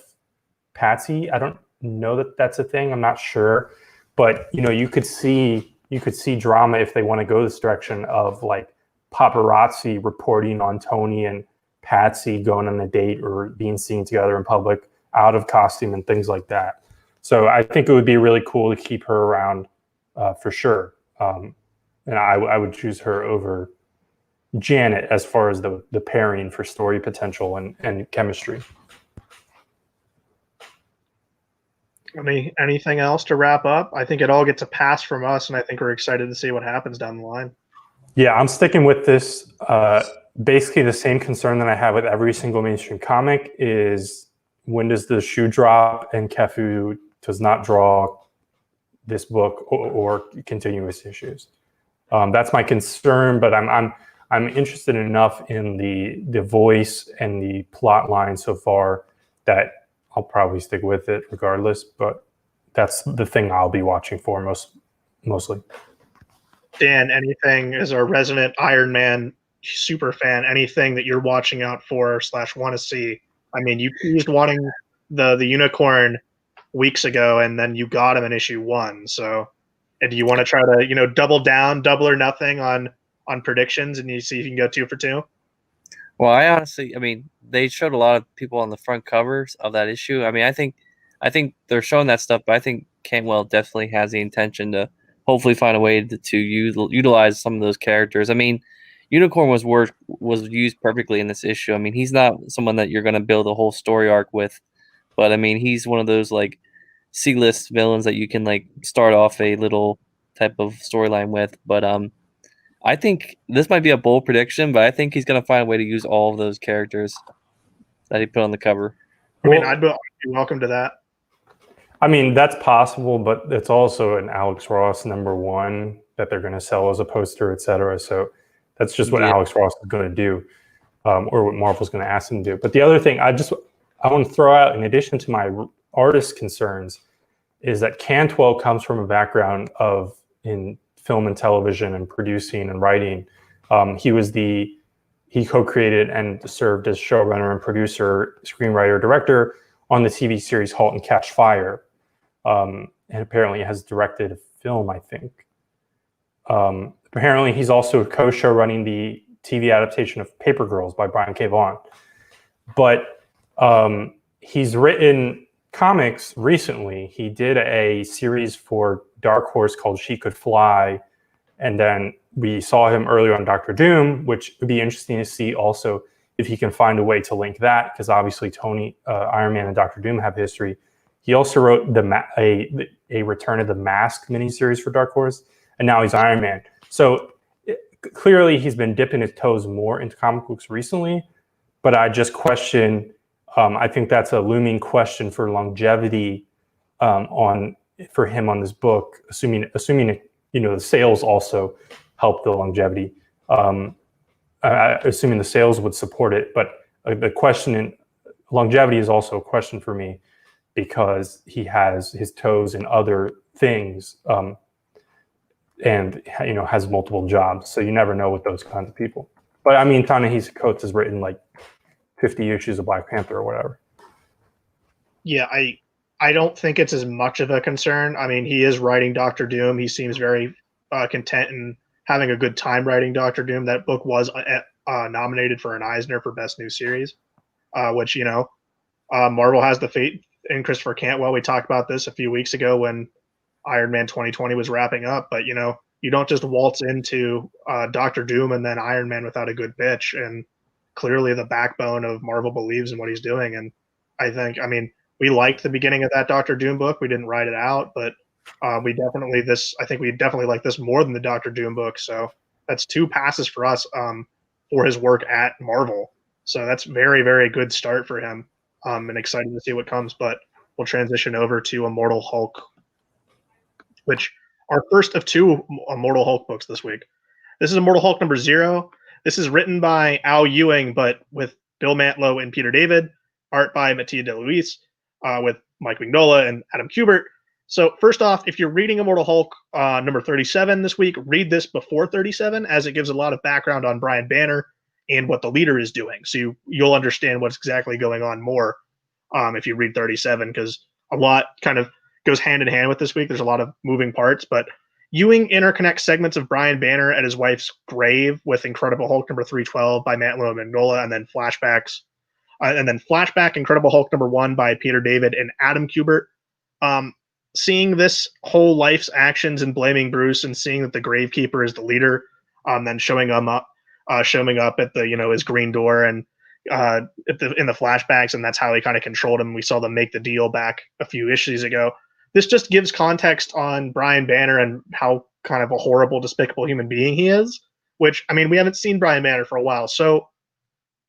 Patsy. I don't know that that's a thing. I'm not sure, but you know, you could see drama if they want to go this direction of like paparazzi reporting on Tony and Patsy going on a date or being seen together in public out of costume and things like that. So I think it would be really cool to keep her around for sure. And I would choose her over Janet as far as the pairing for story potential and chemistry. Anything else to wrap up? I think it all gets a pass from us, and I think we're excited to see what happens down the line. Yeah, I'm sticking with this. Basically, the same concern that I have with every single mainstream comic is when does the shoe drop, and CAFU does not draw this book or continuous issues. That's my concern, but I'm interested enough in the voice and the plot line so far that I'll probably stick with it regardless. But that's the thing I'll be watching for mostly. Dan, anything as a resident Iron Man super fan, anything that you're watching out for / want to see? I mean, you teased wanting the unicorn weeks ago, and then you got him in issue 1. So, and do you want to try to double down, double or nothing on predictions, and you see if you can go 2 for 2? Well, I mean, they showed a lot of people on the front covers of that issue. I mean, I think they're showing that stuff, but I think Cantwell definitely has the intention to hopefully find a way to utilize some of those characters. I mean, Unicorn was used perfectly in this issue. I mean, he's not someone that you're going to build a whole story arc with, but I mean, he's one of those like C-list villains that you can like start off a little type of storyline with. But I think this might be a bold prediction, but I think he's going to find a way to use all of those characters that he put on the cover. I mean, I'd be welcome to that. I mean, that's possible, but it's also an Alex Ross #1 that they're going to sell as a poster, etc. So that's just what Alex Ross is going to do, or what Marvel's going to ask him to do. But the other thing I want to throw out, in addition to my artist concerns, is that Cantwell comes from a background in film and television and producing and writing. He co-created and served as showrunner and producer, screenwriter, director on the TV series *Halt and Catch Fire*, and apparently has directed a film, I think. Apparently, he's also co-show running the TV adaptation of Paper Girls by Brian K. Vaughan. But he's written comics recently. He did a series for Dark Horse called She Could Fly, and then we saw him earlier on Doctor Doom, which would be interesting to see also if he can find a way to link that, because obviously Tony, Iron Man, and Doctor Doom have history. He also wrote a Return of the Mask miniseries for Dark Horse, and now he's Iron Man. So clearly he's been dipping his toes more into comic books recently, but I just question, I think that's a looming question for longevity for him on this book, assuming the sales also help the longevity. Assuming the sales would support it, but the question in longevity is also a question for me because he has his toes in other things, and has multiple jobs. So you never know with those kinds of people. But I mean, Ta-Nehisi Coates has written like 50 issues of Black Panther or whatever. Yeah, I don't think it's as much of a concern. I mean, he is writing Doctor Doom. He seems very content and having a good time writing Doctor Doom. That book was nominated for an Eisner for Best New Series, which, Marvel has the fate in Christopher Cantwell. We talked about this a few weeks ago when Iron Man 2020 was wrapping up, but, you don't just waltz into Doctor Doom and then Iron Man without a good pitch. And clearly the backbone of Marvel believes in what he's doing. And I think, we liked the beginning of that Doctor Doom book. We didn't write it out, but I think we definitely like this more than the Doctor Doom book. So that's 2 passes for us for his work at Marvel. So that's very, very good start for him. And excited to see what comes. But we'll transition over to Immortal Hulk, which our first of 2 Immortal Hulk books this week. This is Immortal Hulk number 0. This is written by Al Ewing, but with Bill Mantlo and Peter David. Art by Mattia De Luis, with Mike Mignola and Adam Kubert. So first off, if you're reading Immortal Hulk number 37 this week, read this before 37, as it gives a lot of background on Brian Banner and what the leader is doing. So you'll understand what's exactly going on more if you read 37, because a lot kind of goes hand in hand with this week. There's a lot of moving parts, but Ewing interconnects segments of Brian Banner at his wife's grave with Incredible Hulk number 312 by Mantlo and Mignola, and then flashbacks. And then flashback Incredible Hulk number 1 by Peter David and Adam Kubert. Seeing this whole life's actions and blaming Bruce, and seeing that the Gravekeeper is the leader, then showing up at the his green door and in the flashbacks, and that's how he kind of controlled him. We saw them make the deal back a few issues ago. This just gives context on Brian Banner and how kind of a horrible, despicable human being he is. Which, I mean, we haven't seen Brian Banner for a while, so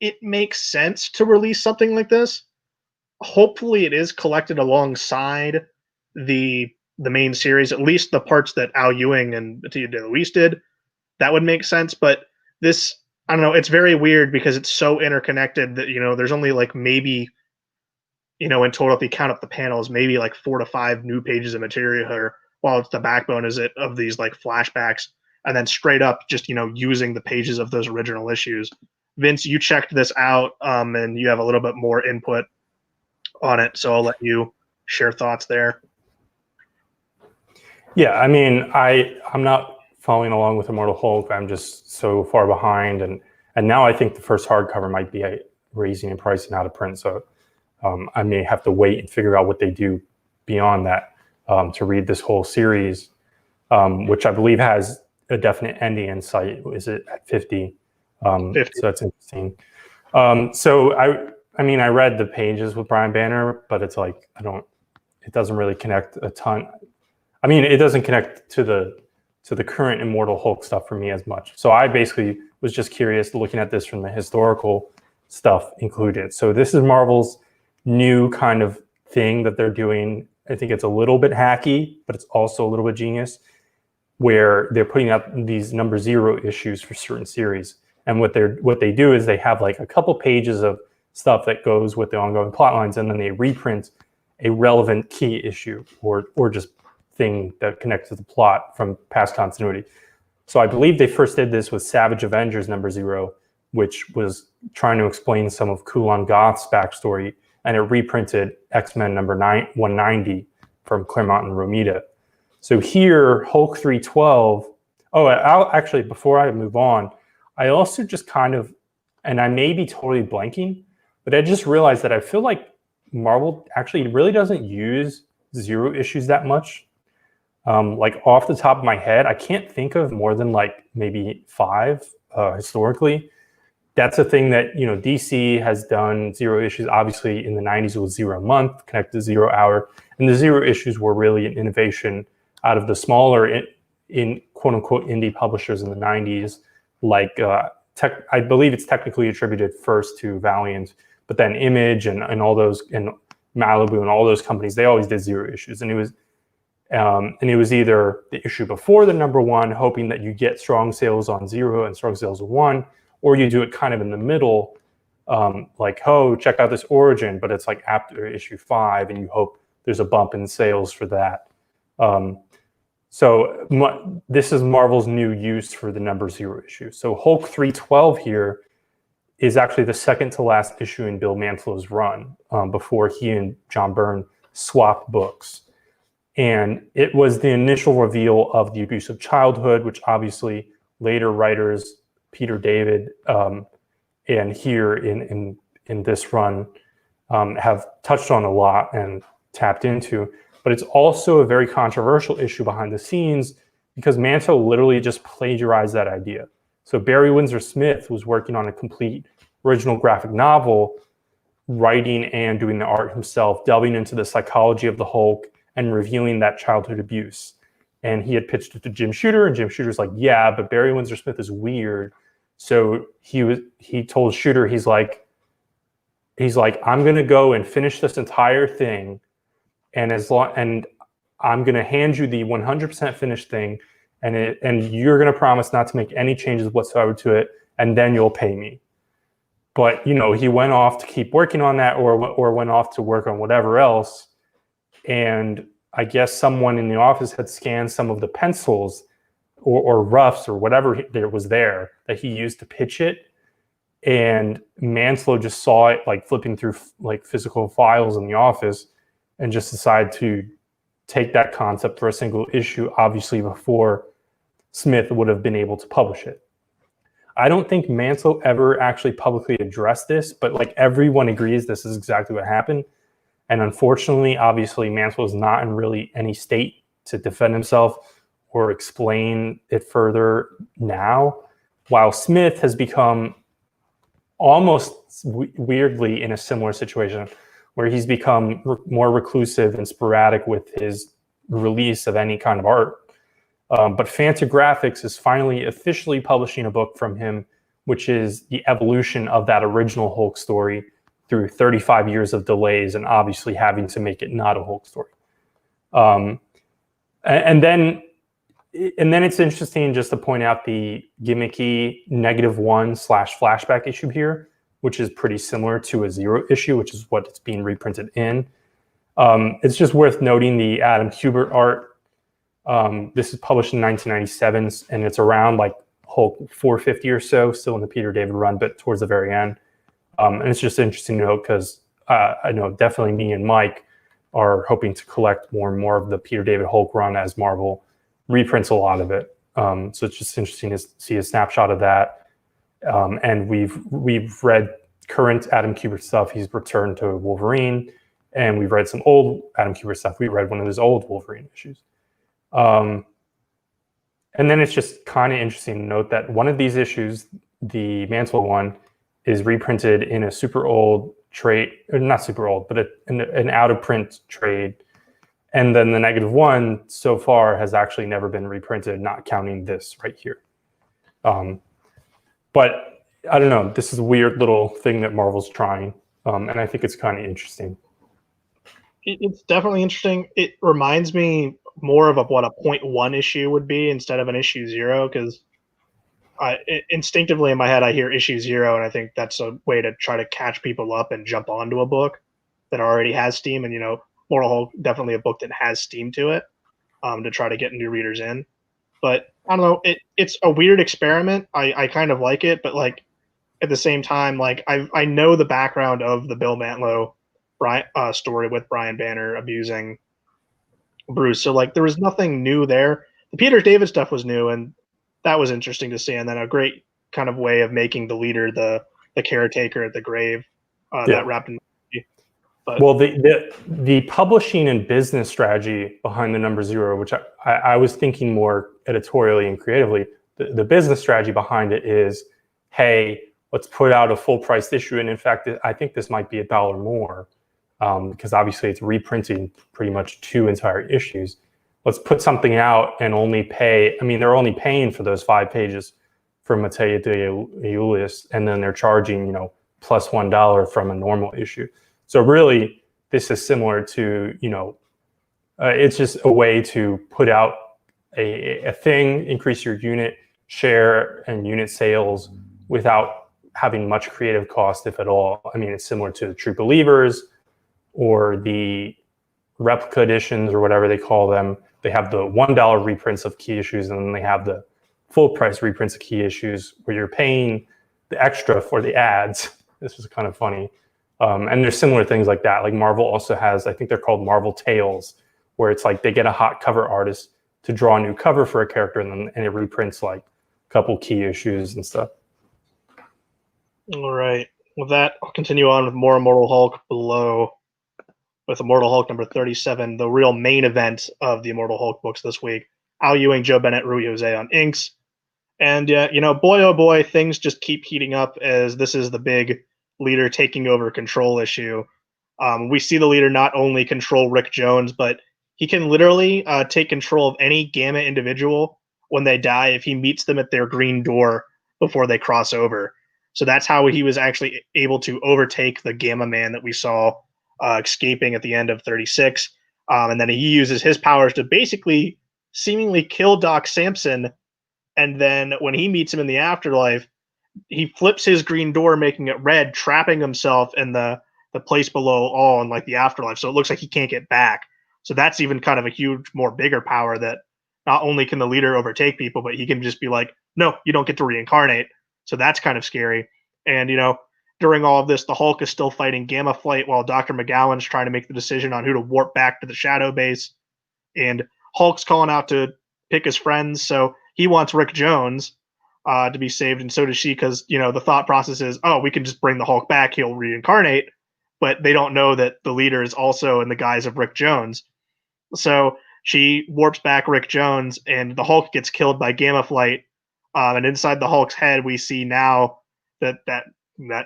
it makes sense to release something like this. Hopefully it is collected alongside the main series, at least the parts that Al Ewing and Mattia De Luis did. That would make sense, but this, I don't know, it's very weird because it's so interconnected that, there's only like maybe, in total, if you count up the panels, maybe like 4 to 5 new pages of material here, while it's the backbone of these like flashbacks, and then straight up just, using the pages of those original issues. Vince, you checked this out, and you have a little bit more input on it, so I'll let you share thoughts there. Yeah, I mean, I'm not following along with Immortal Hulk. I'm just so far behind, and now I think the first hardcover might be raising in price and out of print, so I may have to wait and figure out what they do beyond that to read this whole series, which I believe has a definite ending in sight. Is it at 50? 50. So that's interesting. So I mean, I read the pages with Brian Banner, but it's like, it doesn't really connect a ton. I mean, it doesn't connect to the current Immortal Hulk stuff for me as much. So I basically was just curious, looking at this from the historical stuff included. So this is Marvel's new kind of thing that they're doing. I think it's a little bit hacky, but it's also a little bit genius, where they're putting out these number 0 issues for certain series. And what they do is they have like a couple pages of stuff that goes with the ongoing plot lines, and then they reprint a relevant key issue or just thing that connects to the plot from past continuity. So I believe they first did this with Savage Avengers number 0, which was trying to explain some of Kulan Goth's backstory, and it reprinted X-Men number 190 from Claremont and Romita. So here, Hulk 312. Oh, actually, before I move on, I also just kind of, and I may be totally blanking, but I just realized that I feel like Marvel actually really doesn't use 0 issues that much. Like off the top of my head, I can't think of more than like maybe 5 historically. That's a thing that, DC has done 0 issues. Obviously, in the 90s, it was 0 month, connected to 0 hour. And the 0 issues were really an innovation out of the smaller, in quote unquote, indie publishers in the 90s. Like, I believe it's technically attributed first to Valiant, but then Image and all those, and Malibu and all those companies, they always did 0 issues. And it was either the issue before the number 1, hoping that you get strong sales on 0 and strong sales on 1, or you do it kind of in the middle, like, oh, check out this origin, but it's like after issue 5, and you hope there's a bump in sales for that. So this is Marvel's new use for the number 0 issue. So Hulk 312 here is actually the second to last issue in Bill Mantlo's run, before he and John Byrne swapped books. And it was the initial reveal of the abusive childhood, which obviously later writers, Peter David, and here in this run, have touched on a lot and tapped into. But it's also a very controversial issue behind the scenes, because Mantlo literally just plagiarized that idea. So Barry Windsor Smith was working on a complete original graphic novel, writing and doing the art himself, delving into the psychology of the Hulk and revealing that childhood abuse. And he had pitched it to Jim Shooter, and Jim Shooter's like, yeah, but Barry Windsor Smith is weird. So he told Shooter, he's like, I'm gonna go and finish this entire thing, and I'm going to hand you the 100% finished thing, and you're going to promise not to make any changes whatsoever to it, and then you'll pay me. But, you know, he went off to keep working on that or went off to work on whatever else. And I guess someone in the office had scanned some of the pencils or roughs or whatever there was there that he used to pitch it. And Manslow just saw it like flipping through like physical files in the office and just decided to take that concept for a single issue, obviously before Smith would have been able to publish it. I don't think Manslow ever actually publicly addressed this, but like everyone agrees this is exactly what happened. And unfortunately, obviously, Manslow is not in really any state to defend himself or explain it further now, while Smith has become almost weirdly in a similar situation where he's become more reclusive and sporadic with his release of any kind of art. But Fantagraphics is finally officially publishing a book from him, which is the evolution of that original Hulk story through 35 years of delays and obviously having to make it not a Hulk story. And then it's interesting just to point out the gimmicky -1/flashback issue here, which is pretty similar to a Zero issue, which is what it's being reprinted in. It's just worth noting the Adam Kubert art. This is published in 1997, and it's around like Hulk 450 or so, still in the Peter David run, but towards the very end. And it's just interesting to note because I know definitely me and Mike are hoping to collect more and more of the Peter David Hulk run as Marvel reprints a lot of it. So it's just interesting to see a snapshot of that. And we've read current Adam Kubert stuff. He's returned to Wolverine, and we've read some old Adam Kubert stuff. We read one of his old Wolverine issues. And then it's just kind of interesting to note that one of these issues, the Mansell one, is reprinted in a super old trade, or not super old, but an out of print trade. And then the -1 so far has actually never been reprinted, not counting this right here. But I don't know, this is a weird little thing that Marvel's trying. And I think it's kind of interesting. It's definitely interesting. It reminds me more of what a 0.1 issue would be instead of an issue 0, because instinctively in my head I hear issue 0, and I think that's a way to try to catch people up and jump onto a book that already has steam. And, you know, Immortal Hulk, definitely a book that has steam to it, to try to get new readers in. But I don't know, it's a weird experiment. I kind of like it, but like at the same time, like I know the background of the Bill Mantlo story with Brian Banner abusing Bruce. So like there was nothing new there. The Peter David stuff was new, and that was interesting to see. And then a great kind of way of making the leader the caretaker at the grave, that wrapped in. But, well, the publishing and business strategy behind the number 0, which I was thinking more editorially and creatively, the business strategy behind it is, hey, let's put out a full priced issue. And in fact, I think this might be $1 more, because obviously it's reprinting pretty much 2 entire issues. Let's put something out and only pay. I mean, they're only paying for those 5 pages from Matteo de Iulis, and then they're charging, you know, plus $1 from a normal issue. So really, this is similar to, you know, it's just a way to put out a thing, increase your unit share and unit sales without having much creative cost, if at all. I mean, it's similar to the True Believers or the replica editions or whatever they call them. They have the $1 reprints of key issues, and then they have the full price reprints of key issues where you're paying the extra for the ads. This is kind of funny. And there's similar things like that. Like Marvel also has, I think they're called Marvel Tales, where it's like they get a hot cover artist to draw a new cover for a character, and it reprints like a couple key issues and stuff. All right. With that, I'll continue on with more Immortal Hulk below, with Immortal Hulk number 37, the real main event of the Immortal Hulk books this week. Al Ewing, Joe Bennett, Rui Jose on inks. And, you know, boy, oh boy, things just keep heating up as this is the big leader taking over control issue. We see the leader not only control Rick Jones, but he can literally take control of any Gamma individual when they die if he meets them at their green door before they cross over. So that's how he was actually able to overtake the Gamma Man that we saw escaping at the end of 36. and then he uses his powers to basically seemingly kill Doc Samson. And then when he meets him in the afterlife, he flips his green door, making it red, trapping himself in the place below all in like the afterlife. So it looks like he can't get back. So that's even kind of a huge, more bigger power that not only can the leader overtake people, but he can just be like, no, you don't get to reincarnate. So that's kind of scary. And during all of this, the Hulk is still fighting Gamma Flight while Dr. McGowan's trying to make the decision on who to warp back to the Shadow Base. And Hulk's calling out to pick his friends. So he wants Rick Jones to be saved, and so does she, because the thought process is, oh, we can just bring the Hulk back, he'll reincarnate, but they don't know that the leader is also in the guise of Rick Jones. So she warps back Rick Jones, and the Hulk gets killed by Gamma Flight. And inside the Hulk's head, we see now that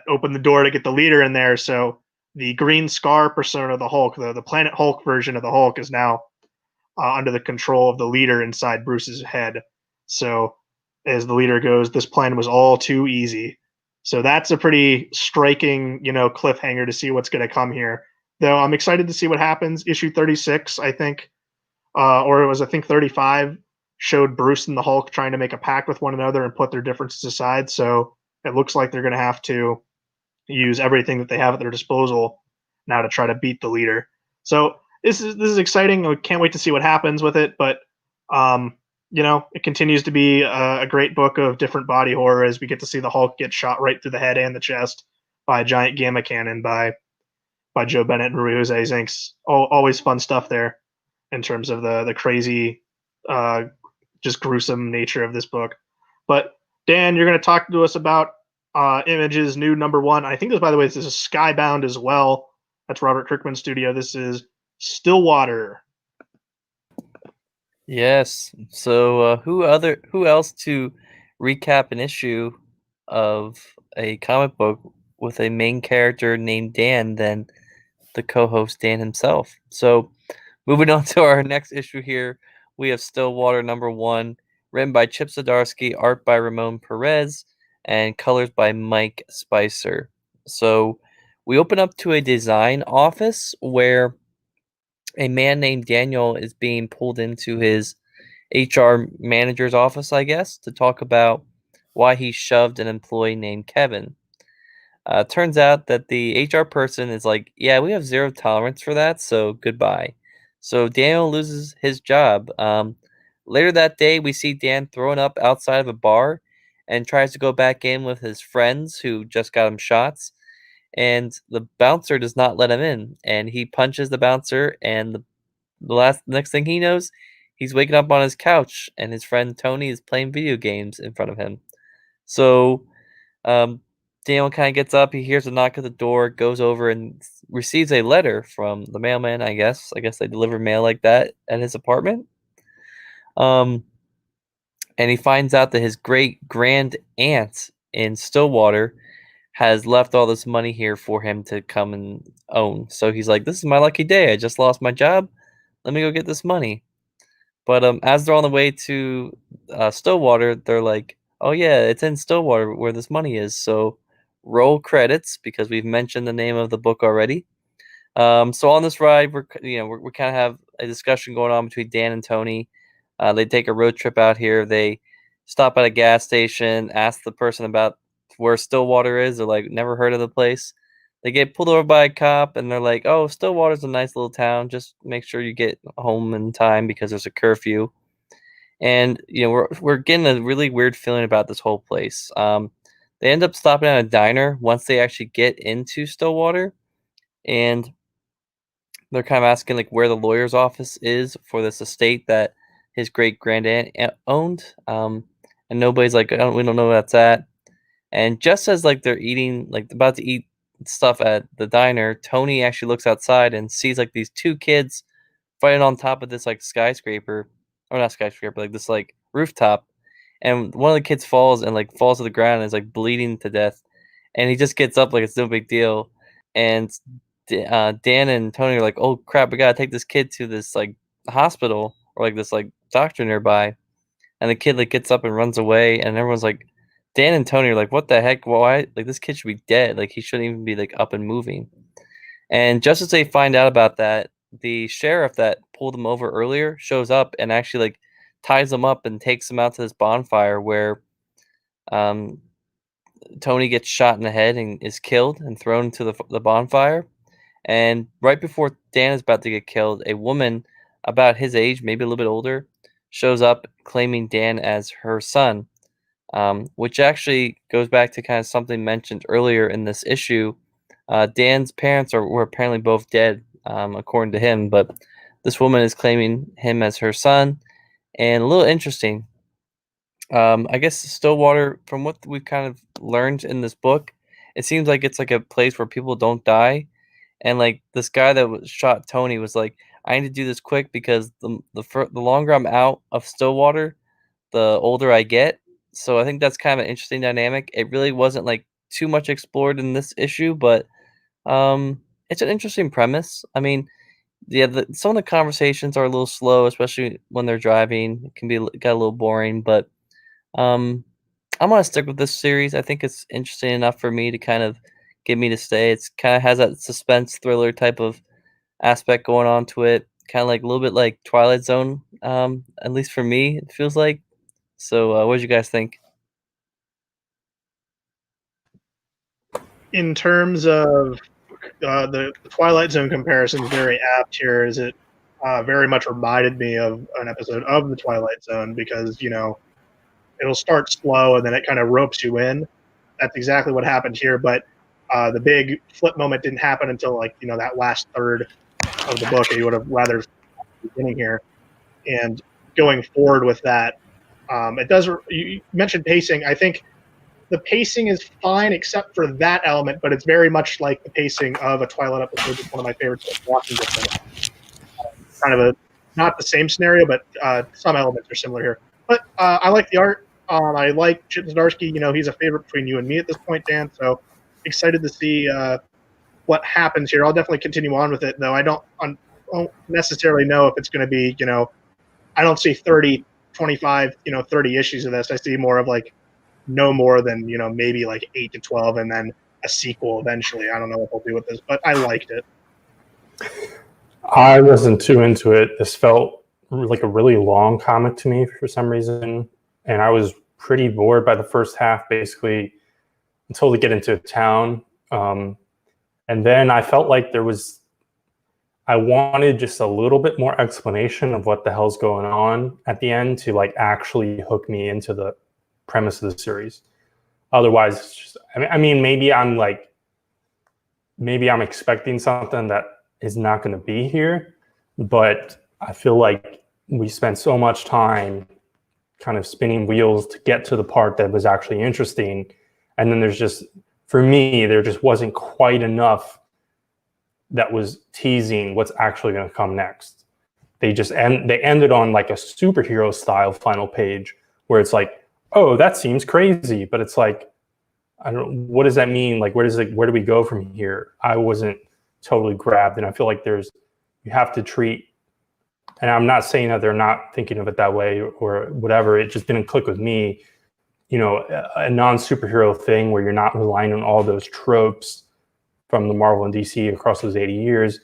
opened the door to get the leader in there. So the Green Scar persona of the Hulk, the Planet Hulk version of the Hulk, is now under the control of the leader inside Bruce's head. So as the leader goes, this plan was all too easy. So that's a pretty striking, cliffhanger to see what's going to come here. Though I'm excited to see what happens. Issue 36, I think, or it was, I think, 35, showed Bruce and the Hulk trying to make a pact with one another and put their differences aside. So it looks like they're going to have to use everything that they have at their disposal now to try to beat the leader. So this is exciting. I can't wait to see what happens with it. But it continues to be a great book of different body horror as we get to see the Hulk get shot right through the head and the chest by a giant gamma cannon by Joe Bennett and Rui Jose Zinks. Always fun stuff there in terms of the crazy, just gruesome nature of this book. But Dan, you're going to talk to us about Image's new #1. I think this, by the way, this is Skybound as well. That's Robert Kirkman's studio. This is Stillwater. Yes. So who else to recap an issue of a comic book with a main character named Dan than the co-host Dan himself? So moving on to our next issue here, we have Stillwater #1, written by Chip Zdarsky, art by Ramon Perez, and colors by Mike Spicer. So we open up to a design office where a man named Daniel is being pulled into his HR manager's office, I guess, to talk about why he shoved an employee named Kevin. Turns out that the HR person is like, yeah, we have zero tolerance for that, so goodbye. So Daniel loses his job. Later that day, we see Dan throwing up outside of a bar and tries to go back in with his friends who just got him shots. And the bouncer does not let him in, and he punches the bouncer. And the next thing he knows, he's waking up on his couch, and his friend Tony is playing video games in front of him. So Daniel kind of gets up. He hears a knock at the door, goes over and receives a letter from the mailman. I guess they deliver mail like that at his apartment. And he finds out that his great grand aunt in Stillwater has left all this money here for him to come and own. So he's like, this is my lucky day. I just lost my job. Let me go get this money. But as they're on the way to Stillwater, they're like, oh yeah, it's in Stillwater where this money is. So roll credits, because we've mentioned the name of the book already. So on this ride, we kind of have a discussion going on between Dan and Tony. They take a road trip out here. They stop at a gas station, ask the person about where Stillwater is. They're like, never heard of the place. They get pulled over by a cop, and they're like, oh, Stillwater's a nice little town. Just make sure you get home in time because there's a curfew. And we're getting a really weird feeling about this whole place. They end up stopping at a diner once they actually get into Stillwater, and they're kind of asking like where the lawyer's office is for this estate that his great grandaunt owned. And nobody's like, we don't know where that's at. And just as like they're eating, like about to eat stuff at the diner, Tony actually looks outside and sees like these two kids fighting on top of this like skyscraper, or not skyscraper, like this like rooftop. And one of the kids falls to the ground and is like bleeding to death. And he just gets up like it's no big deal. And Dan and Tony are like, oh crap, we gotta take this kid to this like hospital or like this like doctor nearby. And the kid like gets up and runs away, and everyone's like, Dan and Tony are like, what the heck? Why? Like, this kid should be dead. Like, he shouldn't even be like up and moving. And just as they find out about that, the sheriff that pulled him over earlier shows up and actually like ties him up and takes him out to this bonfire where um, Tony gets shot in the head and is killed and thrown into the bonfire. And right before Dan is about to get killed, a woman about his age, maybe a little bit older, shows up claiming Dan as her son, which actually goes back to kind of something mentioned earlier in this issue. Dan's parents were apparently both dead, according to him, but this woman is claiming him as her son. And a little interesting, I guess Stillwater, from what we've kind of learned in this book, it seems like it's like a place where people don't die. And like this guy that shot Tony was like, I need to do this quick because the longer I'm out of Stillwater, the older I get. So I think that's kind of an interesting dynamic. It really wasn't like too much explored in this issue, but it's an interesting premise. I mean, yeah, some of the conversations are a little slow, especially when they're driving. It can be got a little boring, but um, I'm gonna stick with this series. I think it's interesting enough for me to kind of get me to stay. It's kind of has that suspense thriller type of aspect going on to it, kind of like a little bit like Twilight Zone. At least for me, it feels like. So, what did you guys think? In terms of the Twilight Zone comparison, is very apt here. Is it very much reminded me of an episode of the Twilight Zone because it'll start slow and then it kind of ropes you in. That's exactly what happened here, but the big flip moment didn't happen until that last third of the book. You would have rather beginning here, and going forward with that, it does. You mentioned pacing. I think the pacing is fine except for that element, but it's very much like the pacing of a Twilight episode. It's one of my favorites. Walking Distance. Kind of a not the same scenario, but some elements are similar here. But I like the art. I like Chip Zdarsky. He's a favorite between you and me at this point, Dan. So excited to see what happens here. I'll definitely continue on with it, though. I don't necessarily know if it's going to be, I don't see 30, 25, 30 issues of this. I see more of no more than, maybe 8 to 12 and then a sequel eventually. I don't know what they'll do with this, but I liked it. I wasn't too into it. This felt like a really long comic to me for some reason. And I was pretty bored by the first half, basically, until they get into town. And then I felt like I wanted just a little bit more explanation of what the hell's going on at the end to actually hook me into the premise of the series. Otherwise, it's just, maybe I'm expecting something that is not going to be here, but I feel like we spent so much time kind of spinning wheels to get to the part that was actually interesting. And then for me, there just wasn't quite enough that was teasing what's actually going to come next. They ended on a superhero style final page where it's oh, that seems crazy, but it's I don't, what does that mean? Where do we go from here? I wasn't totally grabbed, and I feel like you have to treat, and I'm not saying that they're not thinking of it that way or whatever, it just didn't click with me, a non-superhero thing where you're not relying on all those tropes from the Marvel and DC across those 80 years.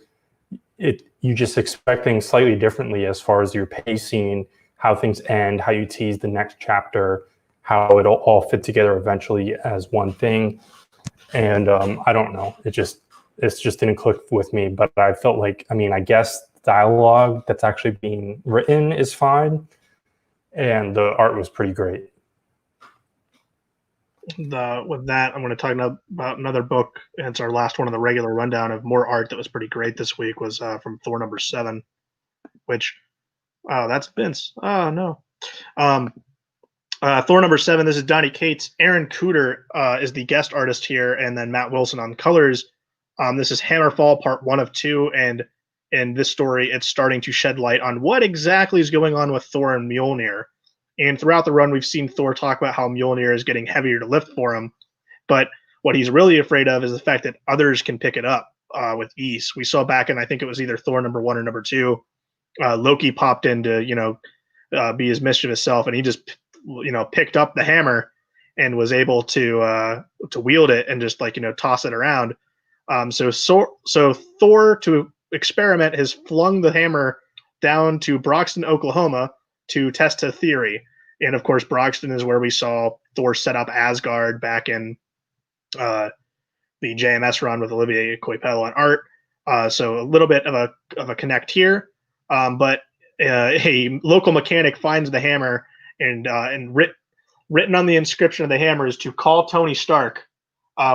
You just expect things slightly differently as far as your pacing, how things end, how you tease the next chapter, how it'll all fit together eventually as one thing. And I don't know. It just didn't click with me. But I felt I guess dialogue that's actually being written is fine. And the art was pretty great. With that, I'm going to talk about another book. It's our last one on the regular rundown of more art that was pretty great this week was from Thor number 7, which, that's Vince. Oh, no. Thor number 7, this is Donny Cates. Aaron Cooter is the guest artist here, and then Matt Wilson on colors. This is Hammerfall part 1 of 2, and in this story, it's starting to shed light on what exactly is going on with Thor and Mjolnir. And throughout the run, we've seen Thor talk about how Mjolnir is getting heavier to lift for him, but what he's really afraid of is the fact that others can pick it up with ease. We saw back in, I think it was either Thor number 1 or number 2, Loki popped in to, be his mischievous self, and he just picked up the hammer and was able to wield it and just toss it around. So Thor, to experiment has flung the hammer down to Broxton, Oklahoma, to test a theory. And of course, Broxton is where we saw Thor set up Asgard back in the JMS run with Olivier Coipel on art. So a little bit of a connect here, but a local mechanic finds the hammer, and written on the inscription of the hammer is to call Tony Stark,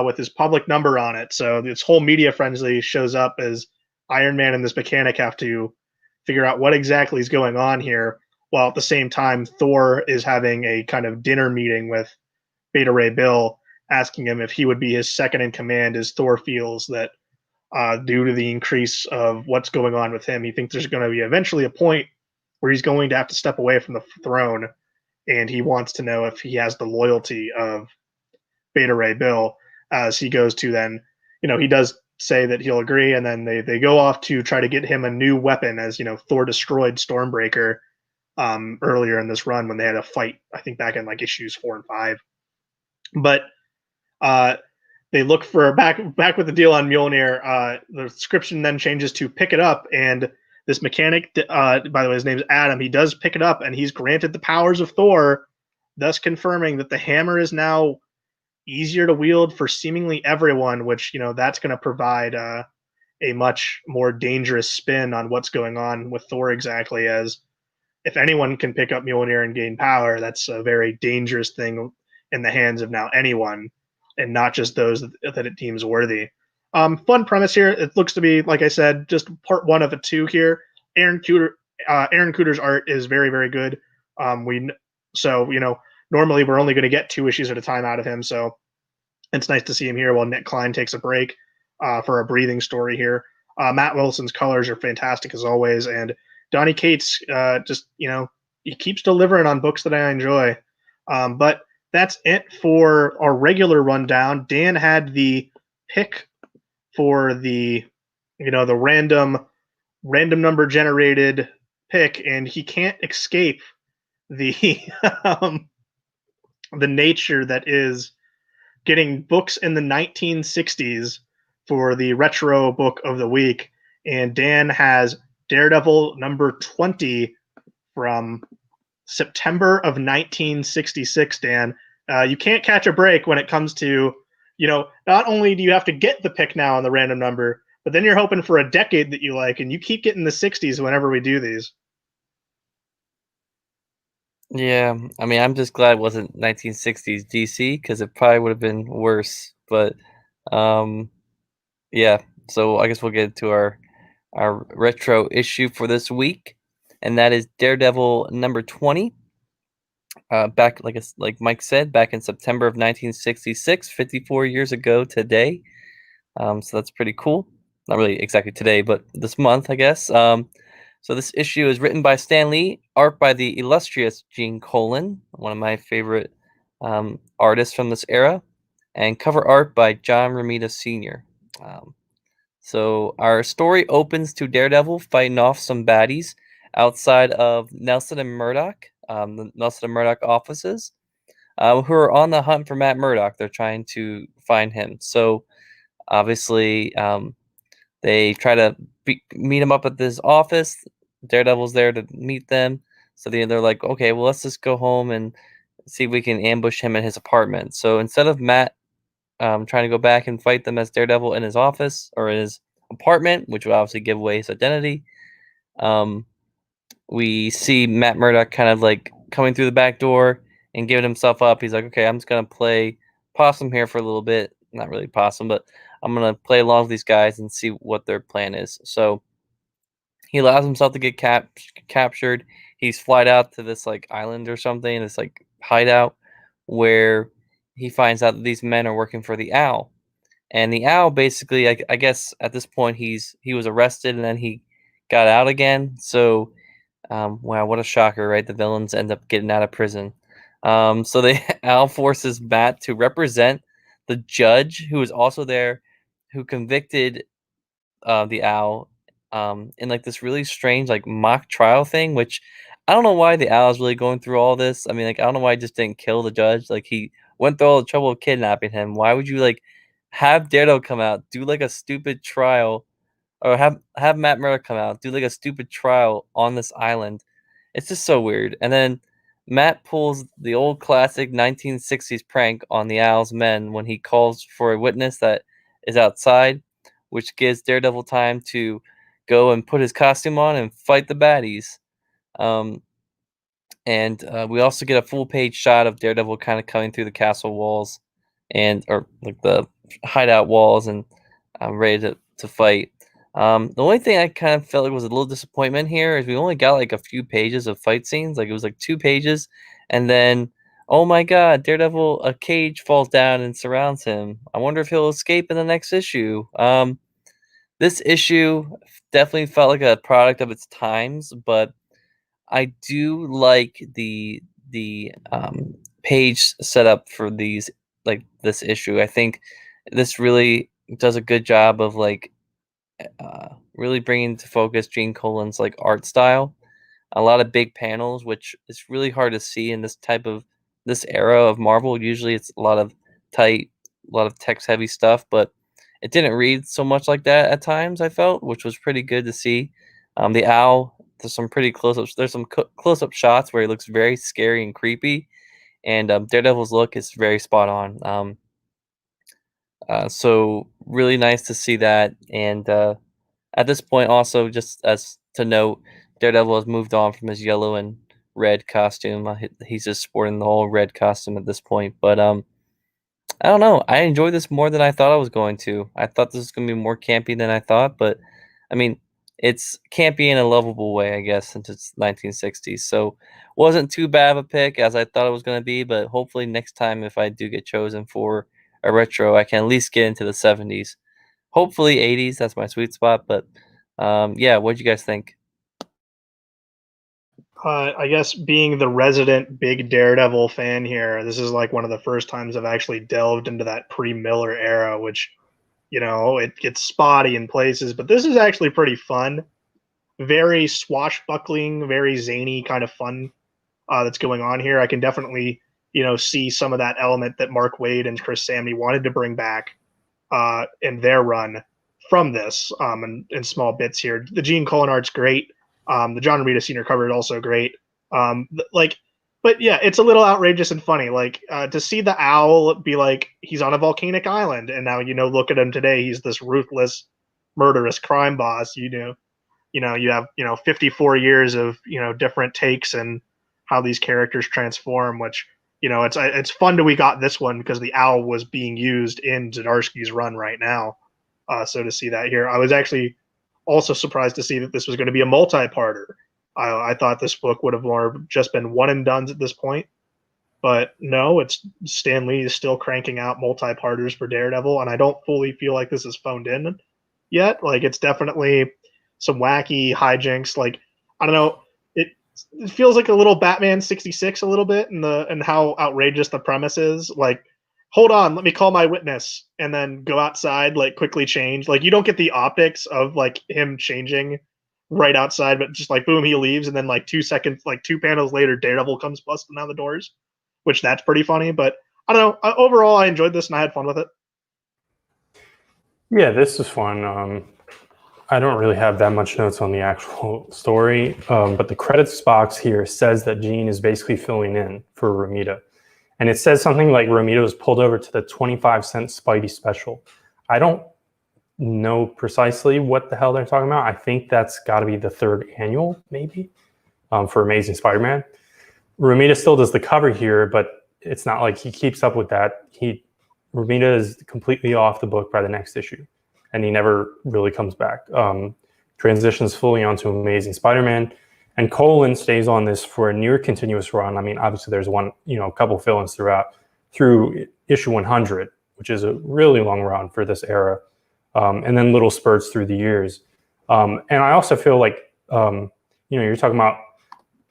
with his public number on it. So this whole media frenzy shows up as Iron Man and this mechanic have to figure out what exactly is going on here, while at the same time Thor is having a kind of dinner meeting with Beta Ray Bill, asking him if he would be his second in command, as Thor feels that due to the increase of what's going on with him, he thinks there's going to be eventually a point where he's going to have to step away from the throne, and he wants to know if he has the loyalty of Beta Ray Bill, as he goes to then, he does say that he'll agree, and then they go off to try to get him a new weapon, as Thor destroyed Stormbreaker earlier in this run when they had a fight, I think back in like issues 4 and 5. But they look for back with the deal on Mjolnir. The description then changes to pick it up, and this mechanic, by the way, his name's Adam. He does pick it up, and he's granted the powers of Thor, thus confirming that the hammer is now easier to wield for seemingly everyone. Which that's going to provide a much more dangerous spin on what's going on with Thor exactly. As if anyone can pick up Mjolnir and gain power, that's a very dangerous thing in the hands of now anyone, and not just those that it deems worthy. Fun premise here. It looks to be, like I said, just part one of a two here. Aaron Cooter's art is very, very good. Normally we're only going to get 2 issues at a time out of him, so it's nice to see him here while Nick Klein takes a break for a breathing story here. Matt Wilson's colors are fantastic as always, and Donny Cates he keeps delivering on books that I enjoy. But that's it for our regular rundown. Dan had the pick for the random number generated pick, and he can't escape the the nature that is getting books in the 1960s for the retro book of the week. And Dan has Daredevil number 20 from September of 1966. Dan, you can't catch a break when it comes to, not only do you have to get the pick now on the random number, but then you're hoping for a decade that you like, and you keep getting the 60s whenever we do these. Yeah, I mean, I'm just glad it wasn't 1960s DC, because it probably would have been worse. But yeah, so I guess we'll get to our retro issue for this week, and that is Daredevil number 20. Back, like Mike said, back in September of 1966, 54 years ago today. So that's pretty cool. Not really exactly today, but this month, I guess. So this issue is written by Stan Lee, art by the illustrious Gene Colan, one of my favorite artists from this era, and cover art by John Romita Sr. So our story opens to Daredevil fighting off some baddies outside of Nelson and Murdoch, the Nelson and Murdoch offices, who are on the hunt for Matt Murdock. They're trying to find him. So obviously, they try to meet him up at this office. Daredevil's there to meet them. So they're like, okay, well, let's just go home and see if we can ambush him in his apartment. So instead of Matt trying to go back and fight them as Daredevil in his office or in his apartment, which would obviously give away his identity, we see Matt Murdock kind of like coming through the back door and giving himself up. He's like, okay, I'm just going to play possum here for a little bit. Not really possum, but I'm going to play along with these guys and see what their plan is. So he allows himself to get captured. He's flied out to this like island or something, this like hideout, where he finds out that these men are working for the Owl. And the Owl basically, I guess at this point, he was arrested and then he got out again. So, wow, what a shocker, right? The villains end up getting out of prison. So the Owl forces Matt to represent the judge who was also there, who convicted the Owl in like this really strange like mock trial thing, which I don't know why the Owl is really going through all this. I mean, like, I don't know why he just didn't kill the judge. Like, he went through all the trouble of kidnapping him. Why would you like have Daredevil come out, do like a stupid trial or have Matt Murdock come out, do like a stupid trial on this island. It's just so weird. And then Matt pulls the old classic 1960s prank on the Owl's men when he calls for a witness that is outside, which gives Daredevil time to go and put his costume on and fight the baddies. And we also get a full page shot of Daredevil kind of coming through the castle walls or like the hideout walls and ready to fight. The only thing I kind of felt like was a little disappointment here is we only got like a few pages of fight scenes. Like it was like 2 pages, and then oh my god, Daredevil, a cage falls down and surrounds him. I wonder if he'll escape in the next issue. This issue definitely felt like a product of its times, but I do like the page setup for these this issue. I think this really does a good job of really bringing to focus Gene Colan's like art style. A lot of big panels, which is really hard to see in this era of Marvel. Usually, it's a lot of tight, a lot of text heavy stuff, but it didn't read so much like that at times. I felt, which was pretty good to see. The owl. There's some pretty close-ups. There's some close-up shots where he looks very scary and creepy, and Daredevil's look is very spot on. So really nice to see that. And at this point, also just as to note, Daredevil has moved on from his yellow and red costume. He's just sporting the whole red costume at this point. But I don't know. I enjoyed this more than I thought I was going to. I thought this was going to be more campy than I thought, but I mean, it's campy in a lovable way, I guess, since it's 1960s. So wasn't too bad of a pick as I thought it was going to be, but hopefully next time if I do get chosen for a retro, I can at least get into the 70s. Hopefully 80s, that's my sweet spot, but yeah, what'd you guys think? I guess being the resident big Daredevil fan here, this is like one of the first times I've actually delved into that pre-Miller era, which, you know, it gets spotty in places, but this is actually pretty fun. Very swashbuckling, very zany kind of fun that's going on here. I can definitely, you know, see some of that element that Mark Waid and Chris Samney wanted to bring back in their run from this in small bits here. The Gene Colan art's great. The John Romita Sr. cover is also great. But yeah, it's a little outrageous and funny. Like to see the owl be like he's on a volcanic island, and now look at him today. He's this ruthless, murderous crime boss. You have 54 years of different takes and how these characters transform. Which it's fun that we got this one because the owl was being used in Zdarsky's run right now. So to see that here, I was actually also surprised to see that this was going to be a multi-parter. I thought this book would have more just been one and done at this point, but no, it's Stan Lee is still cranking out multi-parters for Daredevil, and I don't fully feel like this is phoned in yet. Like it's definitely some wacky hijinks. Like I don't know, it feels like a little Batman 66 a little bit, and how outrageous the premise is. Like, hold on, let me call my witness, and then go outside, like quickly change. Like you don't get the optics of like him changing right outside, but just like boom, he leaves, and then like 2 seconds, like 2 panels later, Daredevil comes busting down the doors, which that's pretty funny. But I don't know. Overall, I enjoyed this and I had fun with it. Yeah, this is fun. I don't really have that much notes on the actual story, but the credits box here says that Gene is basically filling in for Romita. And it says something like Romita was pulled over to the 25-cent Spidey special. I don't know precisely what the hell they're talking about. I think that's got to be the 3rd annual, maybe, for Amazing Spider-Man. Romita still does the cover here, but it's not like he keeps up with that. Romita is completely off the book by the next issue, and he never really comes back. Transitions fully onto Amazing Spider-Man, and Colan stays on this for a near continuous run. I mean, obviously there's a couple fill-ins through issue 100, which is a really long run for this era. And then little spurts through the years. And I also feel like, you're talking about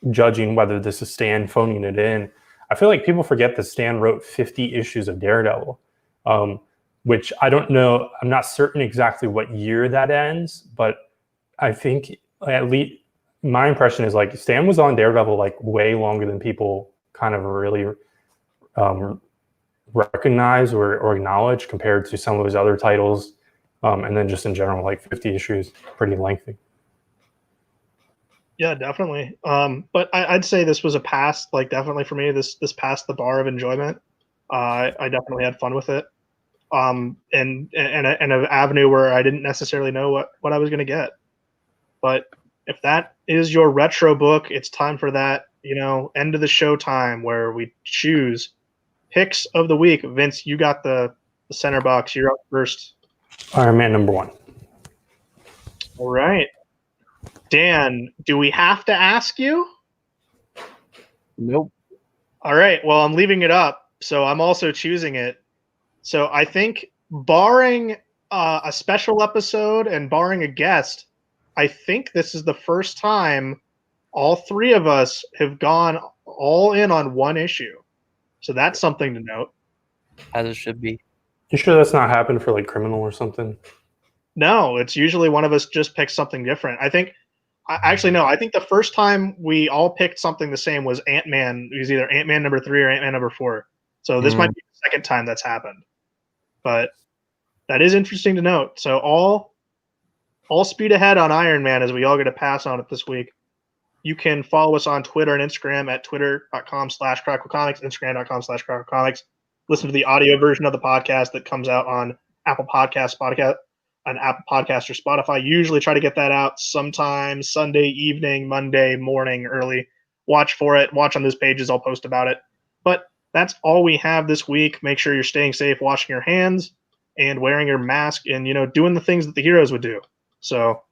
judging whether this is Stan phoning it in. I feel like people forget that Stan wrote 50 issues of Daredevil, which I don't know. I'm not certain exactly what year that ends, but I think at least my impression is like Stan was on Daredevil like way longer than people kind of really recognize or acknowledge compared to some of his other titles. And then just in general, like 50 issues, pretty lengthy. Yeah, definitely. But I'd say this was a pass. Like definitely for me, this passed the bar of enjoyment. I definitely had fun with it. And an avenue where I didn't necessarily know what I was going to get. But if that is your retro book, it's time for that, end of the show time where we choose picks of the week. Vince, you got the center box. You're up first. Iron Man #1. All right. Dan, do we have to ask you? Nope. All right. Well, I'm leaving it up, so I'm also choosing it. So I think, barring a special episode and barring a guest, I think this is the first time all three of us have gone all in on one issue. So that's something to note. As it should be. You sure that's not happened for like Criminal or something? No, it's usually one of us just picks something different. I think the first time we all picked something the same was Ant-Man. It was either Ant-Man #3 or Ant-Man #4. So this might be the second time that's happened. But that is interesting to note. So all speed ahead on Iron Man as we all get a pass on it this week. You can follow us on Twitter and Instagram at twitter.com/cracklecomics, instagram.com/cracklecomics. Listen to the audio version of the podcast that comes out on Apple Podcasts, or Spotify. Usually try to get that out sometime Sunday evening, Monday morning, early. Watch for it. Watch on those pages. I'll post about it. But that's all we have this week. Make sure you're staying safe, washing your hands, and wearing your mask, and doing the things that the heroes would do. So